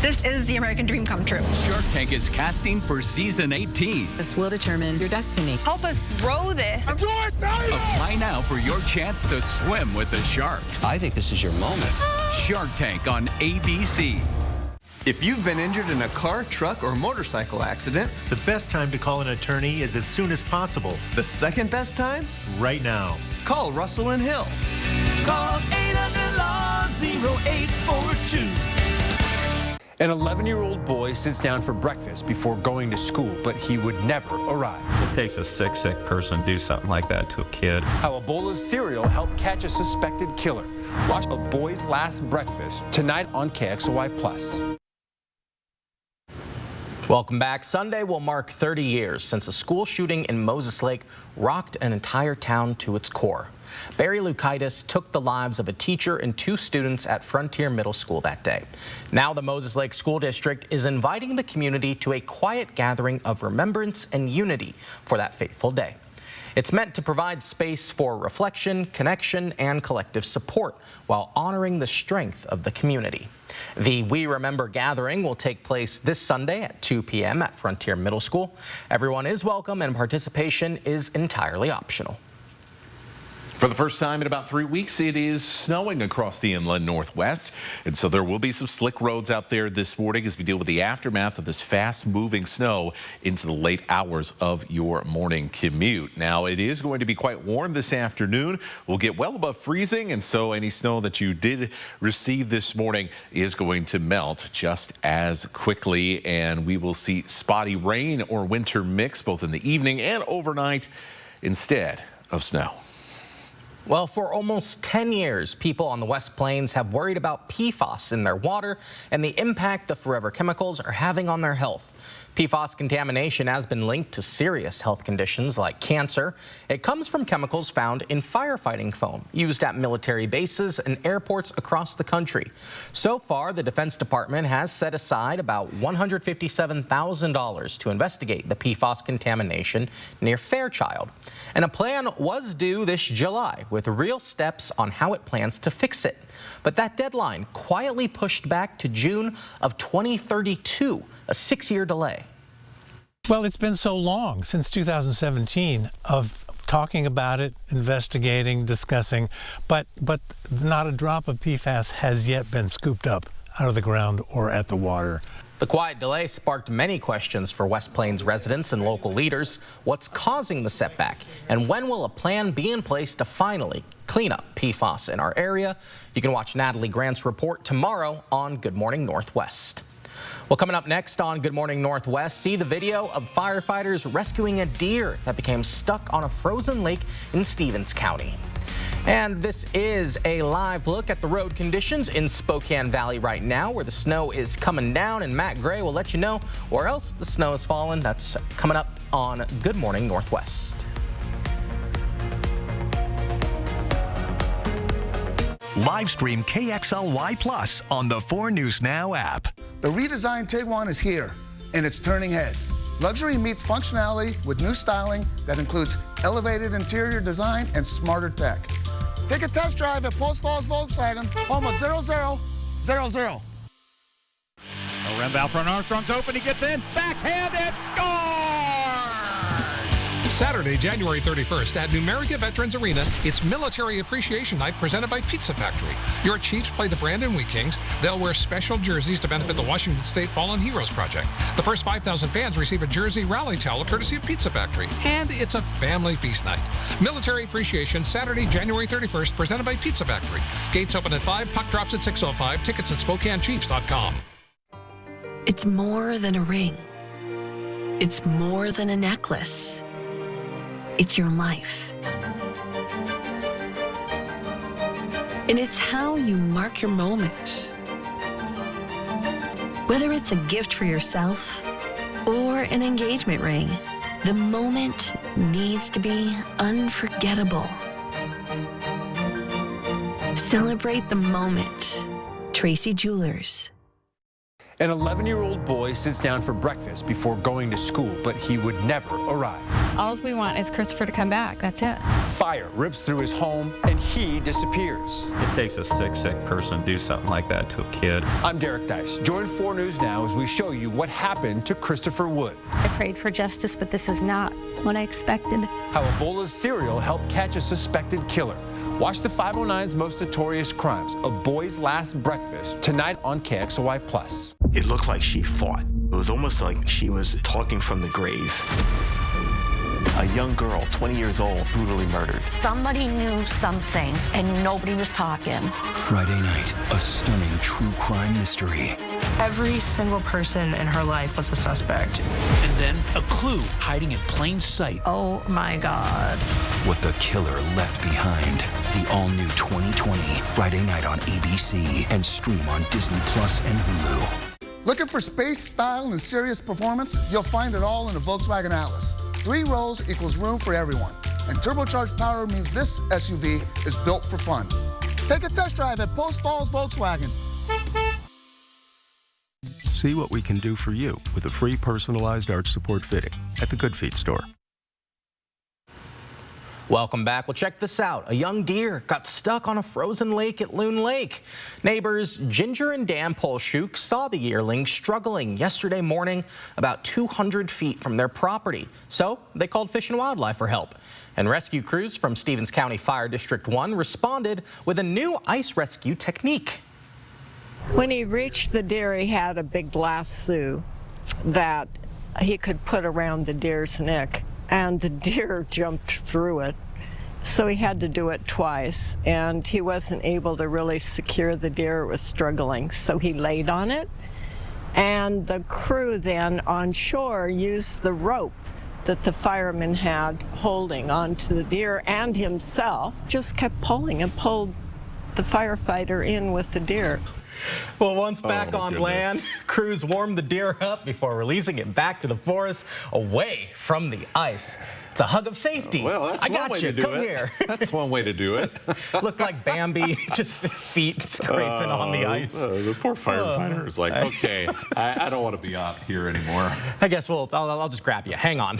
This is the American dream come true. Shark Tank is casting for season 18. This will determine your destiny. Help us grow this. I'm so excited! Apply now for your chance to swim with the sharks. I think this is your moment. Shark Tank on ABC. If you've been injured in a car, truck, or motorcycle accident, The best time to call an attorney is as soon as possible. the second best time? Right now. Call Russell and Hill. Call 800-LAW-0842. An 11-year-old boy sits down for breakfast before going to school, but he would never arrive. It takes a sick person to do something like that to a kid. How a bowl of cereal helped catch a suspected killer. Watch A Boy's Last Breakfast tonight on KXLY+. Welcome back. Sunday will mark 30 years since a school shooting in Moses Lake rocked an entire town to its core. Barry Lukaitis took the lives of a teacher and 2 students at Frontier Middle School that day. Now the Moses Lake School District is inviting the community to a quiet gathering of remembrance and unity for that fateful day. It's meant to provide space for reflection, connection, and collective support while honoring the strength of the community. The We Remember gathering will take place this Sunday at 2 p.m. at Frontier Middle School. Everyone is welcome and participation is entirely optional. For the first time in about 3 weeks, it is snowing across the inland Northwest. And so there will be some slick roads out there this morning as we deal with the aftermath of this fast-moving snow into the late hours of your morning commute. Now, it is going to be quite warm this afternoon. We'll get well above freezing, and so any snow that you did receive this morning is going to melt just as quickly. And we will see spotty rain or winter mix both in the evening and overnight instead of snow. Well, for almost 10 years, people on the West Plains have worried about PFAS in their water and the impact the forever chemicals are having on their health. PFAS contamination has been linked to serious health conditions like cancer. It comes from chemicals found in firefighting foam used at military bases and airports across the country. So far, the Defense Department has set aside about $157,000 to investigate the PFAS contamination near Fairchild. And a plan was due this July with real steps on how it plans to fix it. But that deadline quietly pushed back to June of 2032, a 6-year delay. Well, it's been so long since 2017 of talking about it, investigating, discussing, but not a drop of PFAS has yet been scooped up out of the ground or at the water. The quiet delay sparked many questions for West Plains residents and local leaders. What's causing the setback? And when will a plan be in place to finally clean up PFAS in our area? You can watch Natalie Grant's report tomorrow on Good Morning Northwest. Well, coming up next on Good Morning Northwest, see the video of firefighters rescuing a deer that became stuck on a frozen lake in Stevens County. And this is a live look at the road conditions in Spokane Valley right now, where the snow is coming down, and Matt Gray will let you know where else the snow is falling. That's coming up on Good Morning Northwest. Live stream KXLY Plus on the 4 News Now app. The redesigned Tiguan is here, and it's turning heads. Luxury meets functionality with new styling that includes elevated interior design and smarter tech. Take a test drive at Post Falls Volkswagen, home of 0000. Rem out front, Armstrong's open, he gets in, backhand and score! Saturday, January 31st at Numerica Veterans Arena, it's Military Appreciation Night presented by Pizza Factory. Your Chiefs play the Brandon Wheat Kings. They'll wear special jerseys to benefit the Washington State Fallen Heroes Project. The first 5,000 fans receive a jersey rally towel courtesy of Pizza Factory. And it's a family feast night. Military Appreciation, Saturday, January 31st, presented by Pizza Factory. Gates open at 5, puck drops at 6:05. Tickets at SpokaneChiefs.com. It's more than a ring. It's more than a necklace. It's your life. And it's how you mark your moment. Whether it's a gift for yourself or an engagement ring, the moment needs to be unforgettable. Celebrate the moment. Tracy Jewelers. An 11-year-old boy sits down for breakfast before going to school, but he would never arrive. All we want is Christopher to come back. That's it. Fire rips through his home, and he disappears. It takes a sick person to do something like that to a kid. I'm Derek Dice. Join 4 News Now as we show you what happened to Christopher Wood. I prayed for justice, but this is not what I expected. How a bowl of cereal helped catch a suspected killer. Watch the 509's most notorious crimes, A Boy's Last Breakfast, tonight on KXLY+. It looked like she fought. It was almost like she was talking from the grave. A young girl, 20 years old, brutally murdered. Somebody knew something, and nobody was talking. Friday night, a stunning true crime mystery. Every single person in her life was a suspect. And then a clue hiding in plain sight. Oh my God. What the killer left behind. The all-new 2020, Friday night on ABC and stream on Disney Plus and Hulu. Looking for space, style, and serious performance? You'll find it all in the Volkswagen Atlas. 3 rows equals room for everyone. And turbocharged power means this SUV is built for fun. Take a test drive at Post Falls Volkswagen. See what we can do for you with a free personalized arch support fitting at the Good Feet store. Welcome back. Well, check this out. A young deer got stuck on a frozen lake at Loon Lake. Neighbors Ginger and Dan Polshuk saw the yearling struggling yesterday morning about 200 feet from their property. So they called Fish and Wildlife for help. And rescue crews from Stevens County Fire District 1 responded with a new ice rescue technique. When he reached the deer, he had a big lasso that he could put around the deer's neck. And the deer jumped through it, so he had to do it twice, and he wasn't able to really secure the deer. It was struggling, so he laid on it, and the crew then on shore used the rope that the fireman had holding onto the deer and himself, just kept pulling and pulled the firefighter in with the deer. Well, once back on land, crews warmed the deer up before releasing it back to the forest away from the ice. It's a hug of safety. Well, that's I one got way you. to do Come it. here. That's one way to do it. Looked like Bambi, just feet scraping on the ice. The poor firefighter is like, okay, I don't want to be out here anymore. I guess I'll just grab you. Hang on.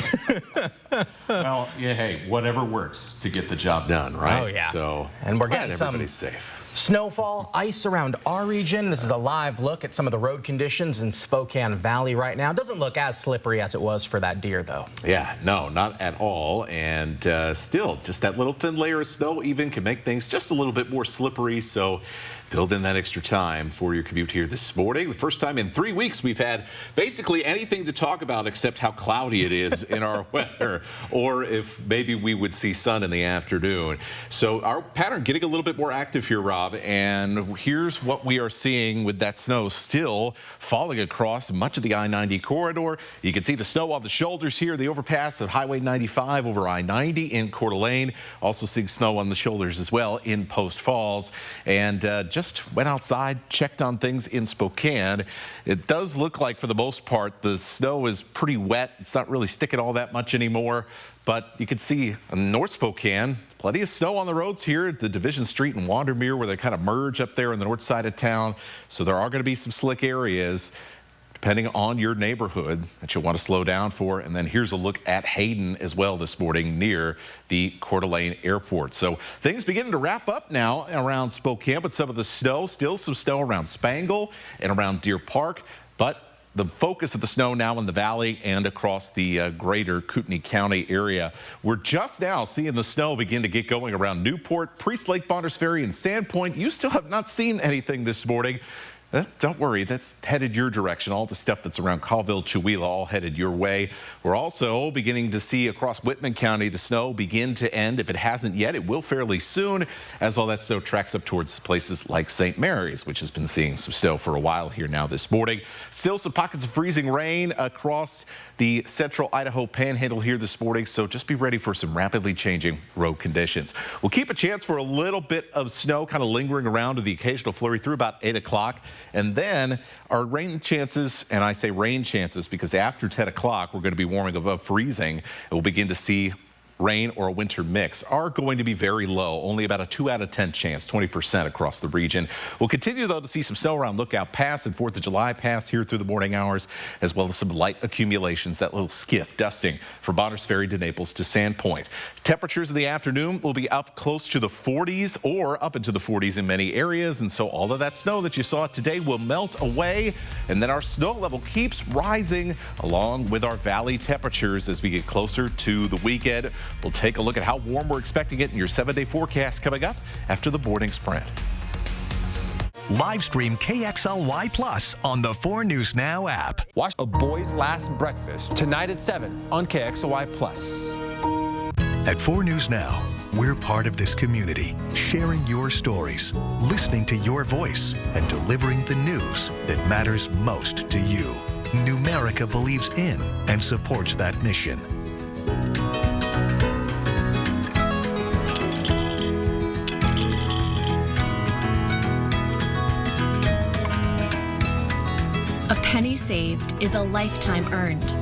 Well, yeah, hey, whatever works to get the job done, right? Oh, yeah. So, and we're getting everybody's safe. Snowfall, ice around our region. This is a live look at some of the road conditions in Spokane Valley right now. Doesn't look as slippery as it was for that deer, though. Yeah, no, not at all. And still, just that little thin layer of snow even can make things just a little bit more slippery. So build in that extra time for your commute here this morning. The first time in 3 weeks we've had basically anything to talk about except how cloudy it is in our weather, or if maybe we would see sun in the afternoon. So our pattern getting a little bit more active here, Rob, and here's what we are seeing with that snow still falling across much of the I-90 corridor. You can see the snow on the shoulders here, the overpass of Highway 95 over I-90 in Coeur d'Alene. Also seeing snow on the shoulders as well in Post Falls. And just went outside, checked on things in Spokane. It does look like, for the most part, the snow is pretty wet. It's not really sticking all that much anymore. But you can see in North Spokane, plenty of snow on the roads here at the Division Street and Wandermere, where they kind of merge up there in the north side of town. So there are going to be some slick areas, depending on your neighborhood, that you'll want to slow down for. And then here's a look at Hayden as well this morning near the Coeur d'Alene Airport. So things beginning to wrap up now around Spokane, but some of the snow, still some snow around Spangle and around Deer Park. But the focus of the snow now in the valley and across the greater Kootenai County area. We're just now seeing the snow begin to get going around Newport, Priest Lake, Bonners Ferry, and Sandpoint. You still have not seen anything this morning. Don't worry, that's headed your direction. All the stuff that's around Colville, Chewelah, all headed your way. We're also beginning to see across Whitman County the snow begin to end. If it hasn't yet, it will fairly soon, as all that snow tracks up towards places like St. Mary's, which has been seeing some snow for a while here now this morning. Still some pockets of freezing rain across the central Idaho panhandle here this morning, so just be ready for some rapidly changing road conditions. We'll keep a chance for a little bit of snow kind of lingering around with the occasional flurry through about 8 o'clock. And then our rain chances, and I say rain chances because after 10 o'clock, we're going to be warming above freezing. And we'll begin to see rain or a winter mix are going to be very low, only about a 2 out of 10 chance, 20% across the region. We'll continue, though, to see some snow around Lookout Pass and 4th of July Pass here through the morning hours, as well as some light accumulations, that little skiff dusting from Bonners Ferry to Naples to Sandpoint. Temperatures in the afternoon will be up close to the 40s or up into the 40s in many areas, and so all of that snow that you saw today will melt away, and then our snow level keeps rising along with our valley temperatures as we get closer to the weekend. We'll take a look at how warm we're expecting it in your 7-day forecast coming up after the morning sprint. Live stream KXLY Plus on the 4 News Now app. Watch A Boy's Last Breakfast tonight at 7 on KXLY Plus. At 4 News Now, we're part of this community, sharing your stories, listening to your voice, and delivering the news that matters most to you. Numerica believes in and supports that mission. A penny saved is a lifetime earned.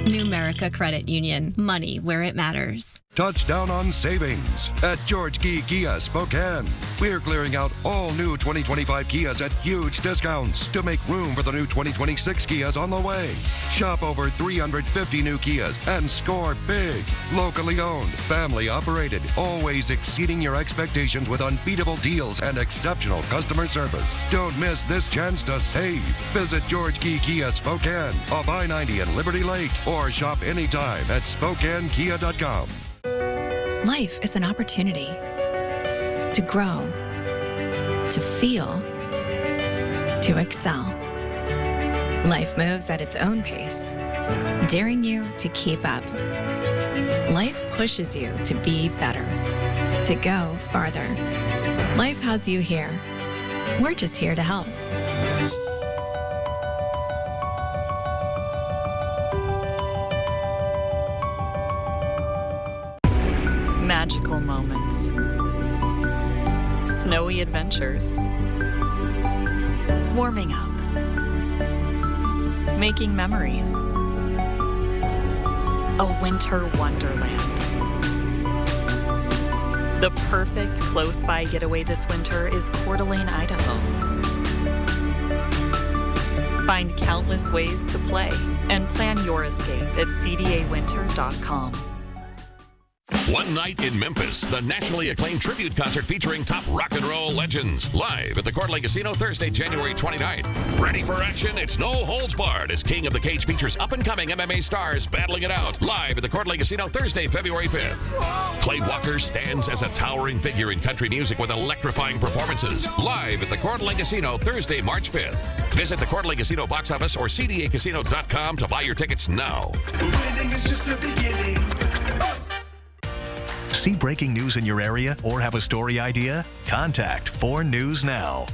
Numerica Credit Union. Money where it matters. Touchdown on savings at George Key Kia Spokane. We're clearing out all new 2025 Kias at huge discounts to make room for the new 2026 Kias on the way. Shop over 350 new Kias and score big. Locally owned, family operated, always exceeding your expectations with unbeatable deals and exceptional customer service. Don't miss this chance to save. Visit George Key Kia Spokane off I-90 and Liberty Lake, or shop anytime at SpokaneKia.com. Life is an opportunity to grow, to feel, to excel. Life moves at its own pace, daring you to keep up. Life pushes you to be better, to go farther. Life has you here. We're just here to help. Magical moments, snowy adventures, warming up, making memories, a winter wonderland. The perfect close-by getaway this winter is Coeur d'Alene, Idaho. Find countless ways to play and plan your escape at cdawinter.com. One night in Memphis, the nationally acclaimed tribute concert featuring top rock and roll legends. Live at the Coeur d'Alene Casino Thursday, January 29th. Ready for action? It's no holds barred as King of the Cage features up-and-coming MMA stars battling it out. Live at the Coeur d'Alene Casino Thursday, February 5th. Clay Walker stands as a towering figure in country music with electrifying performances. Live at the Coeur d'Alene Casino Thursday, March 5th. Visit the Coeur d'Alene Casino box office or cdacasino.com to buy your tickets now. Winning is just the beginning. See breaking news in your area or have a story idea? Contact 4 News Now.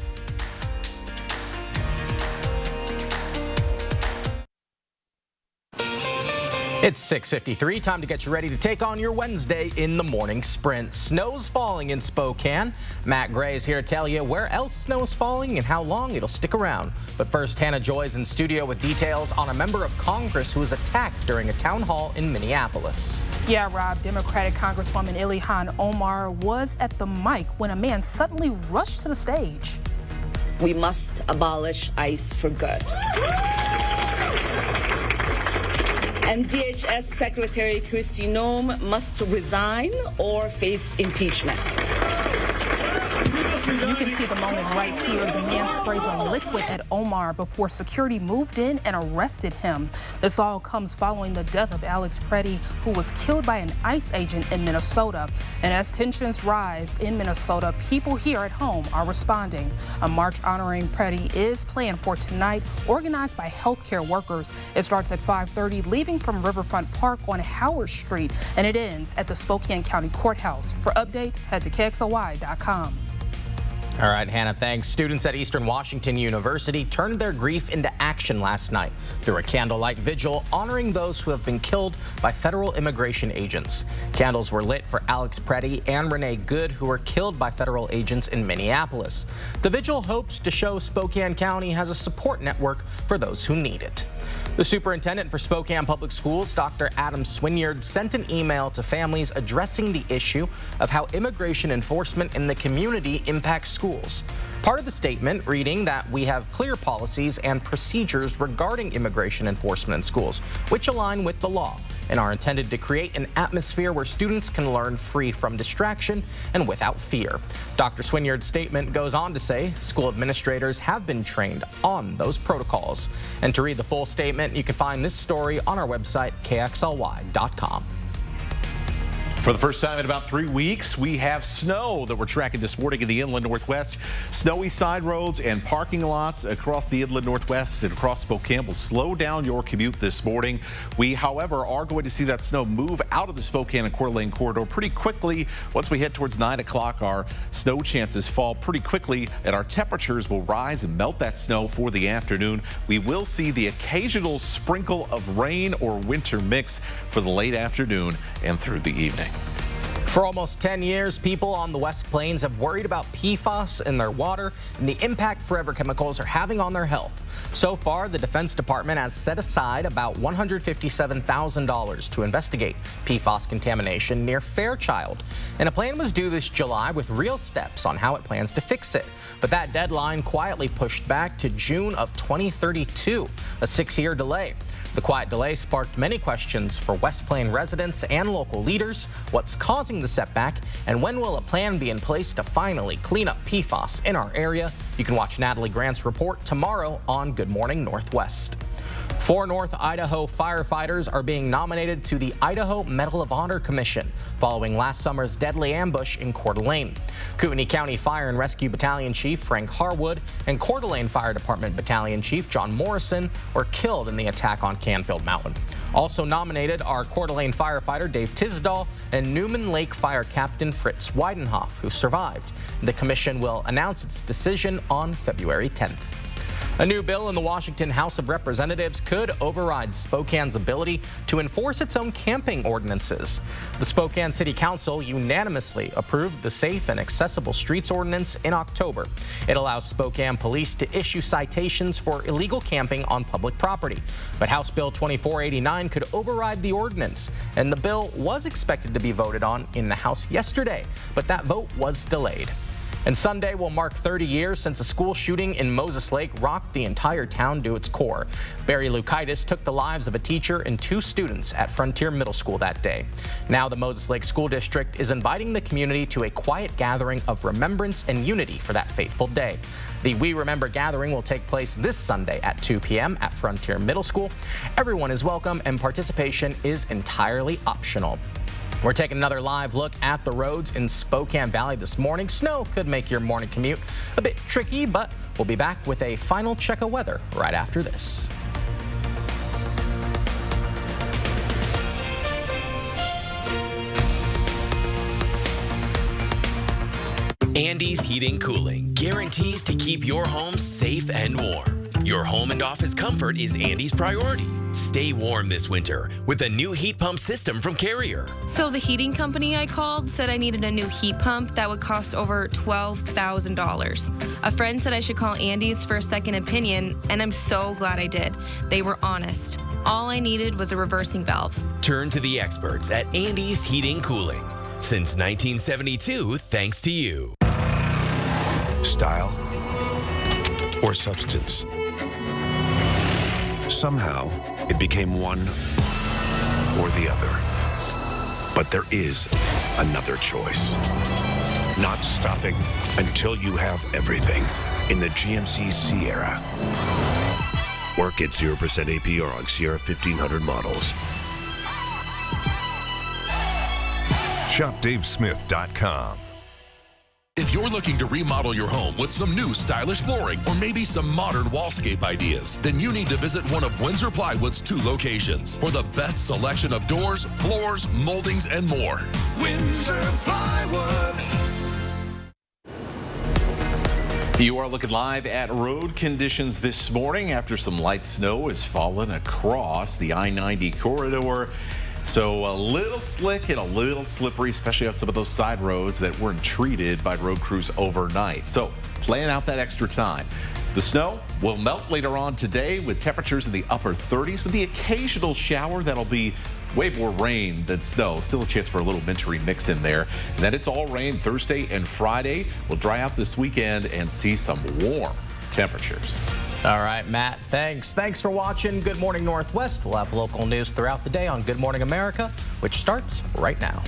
It's 6:53, time to get you ready to take on your Wednesday in the morning sprint. Snow's falling in Spokane. Matt Gray is here to tell you where else snow's falling and how long it'll stick around. But first, Hannah Joy's in studio with details on a member of Congress who was attacked during a town hall in Minneapolis. Yeah, Rob, Democratic Congresswoman Ilhan Omar was at the mic when a man suddenly rushed to the stage. We must abolish ICE for good. And DHS Secretary Kristi Noem must resign or face impeachment. You can see the moment right here. The man sprays a liquid at Omar before security moved in and arrested him. This all comes following the death of Alex Preddy, who was killed by an ICE agent in Minnesota. And as tensions rise in Minnesota, people here at home are responding. A march honoring Preddy is planned for tonight, organized by healthcare workers. It starts at 5:30, leaving from Riverfront Park on Howard Street, and it ends at the Spokane County Courthouse. For updates, head to KXLY.com. All right, Hannah, thanks. Students at Eastern Washington University turned their grief into action last night through a candlelight vigil honoring those who have been killed by federal immigration agents. Candles were lit for Alex Preddy and Renee Good, who were killed by federal agents in Minneapolis. The vigil hopes to show Spokane County has a support network for those who need it. The superintendent for Spokane Public Schools, Dr. Adam Swinyard, sent an email to families addressing the issue of how immigration enforcement in the community impacts schools. Part of the statement reading that we have clear policies and procedures regarding immigration enforcement in schools, which align with the law and are intended to create an atmosphere where students can learn free from distraction and without fear. Dr. Swinyard's statement goes on to say school administrators have been trained on those protocols. And to read the full statement, you can find this story on our website, kxly.com. For the first time in about 3 weeks, we have snow that we're tracking this morning in the inland northwest. Snowy side roads and parking lots across the inland northwest and across Spokane will slow down your commute this morning. We, however, are going to see that snow move out of the Spokane and Coeur d'Alene corridor pretty quickly. Once we head towards 9 o'clock, our snow chances fall pretty quickly and our temperatures will rise and melt that snow for the afternoon. We will see the occasional sprinkle of rain or winter mix for the late afternoon and through the evening. For almost 10 years, people on the West Plains have worried about PFAS in their water and the impact forever chemicals are having on their health. So far, the Defense Department has set aside about $157,000 to investigate PFAS contamination near Fairchild. And a plan was due this July with real steps on how it plans to fix it. But that deadline quietly pushed back to June of 2032, a 6-year delay. The quiet delay sparked many questions for West Plain residents and local leaders. What's causing the setback, and when will a plan be in place to finally clean up PFAS in our area? You can watch Natalie Grant's report tomorrow on Good Morning Northwest. 4 North Idaho firefighters are being nominated to the Idaho Medal of Honor Commission following last summer's deadly ambush in Coeur d'Alene. Kootenai County Fire and Rescue Battalion Chief Frank Harwood and Coeur d'Alene Fire Department Battalion Chief John Morrison were killed in the attack on Canfield Mountain. Also nominated are Coeur d'Alene firefighter Dave Tisdall and Newman Lake Fire Captain Fritz Weidenhoff, who survived. The commission will announce its decision on February 10th. A new bill in the Washington House of Representatives could override Spokane's ability to enforce its own camping ordinances. The Spokane City Council unanimously approved the Safe and Accessible Streets Ordinance in October. It allows Spokane police to issue citations for illegal camping on public property. But House Bill 2489 could override the ordinance, and the bill was expected to be voted on in the House yesterday, but that vote was delayed. And Sunday will mark 30 years since a school shooting in Moses Lake rocked the entire town to its core. Barry Lukaitis took the lives of a teacher and 2 students at Frontier Middle School that day. Now the Moses Lake School District is inviting the community to a quiet gathering of remembrance and unity for that fateful day. The We Remember gathering will take place this Sunday at 2 p.m. at Frontier Middle School. Everyone is welcome and participation is entirely optional. We're taking another live look at the roads in Spokane Valley this morning. Snow could make your morning commute a bit tricky, but we'll be back with a final check of weather right after this. Andy's Heating Cooling guarantees to keep your home safe and warm. Your home and office comfort is Andy's priority. Stay warm this winter with a new heat pump system from Carrier. So the heating company I called said I needed a new heat pump that would cost over $12,000. A friend said I should call Andy's for a second opinion, and I'm so glad I did. They were honest. All I needed was a reversing valve. Turn to the experts at Andy's Heating Cooling. Since 1972, thanks to you. Style or substance. Somehow, it became one or the other. But there is another choice. Not stopping until you have everything in the GMC Sierra. Work at 0% APR on Sierra 1500 models. ShopDaveSmith.com. If you're looking to remodel your home with some new stylish flooring or maybe some modern wallscape ideas, then you need to visit one of Windsor Plywood's 2 locations for the best selection of doors, floors, moldings, and more. Windsor Plywood. You are looking live at road conditions this morning after some light snow has fallen across the I-90 corridor. So a little slick and a little slippery, especially on some of those side roads that weren't treated by road crews overnight. So plan out that extra time. The snow will melt later on today with temperatures in the upper 30s with the occasional shower that'll be way more rain than snow. Still a chance for a little wintry mix in there. And then it's all rain Thursday and Friday. We'll dry out this weekend and see some warm temperatures. All right, Matt, thanks. Thanks for watching Good Morning Northwest. We'll have local news throughout the day on Good Morning America, which starts right now.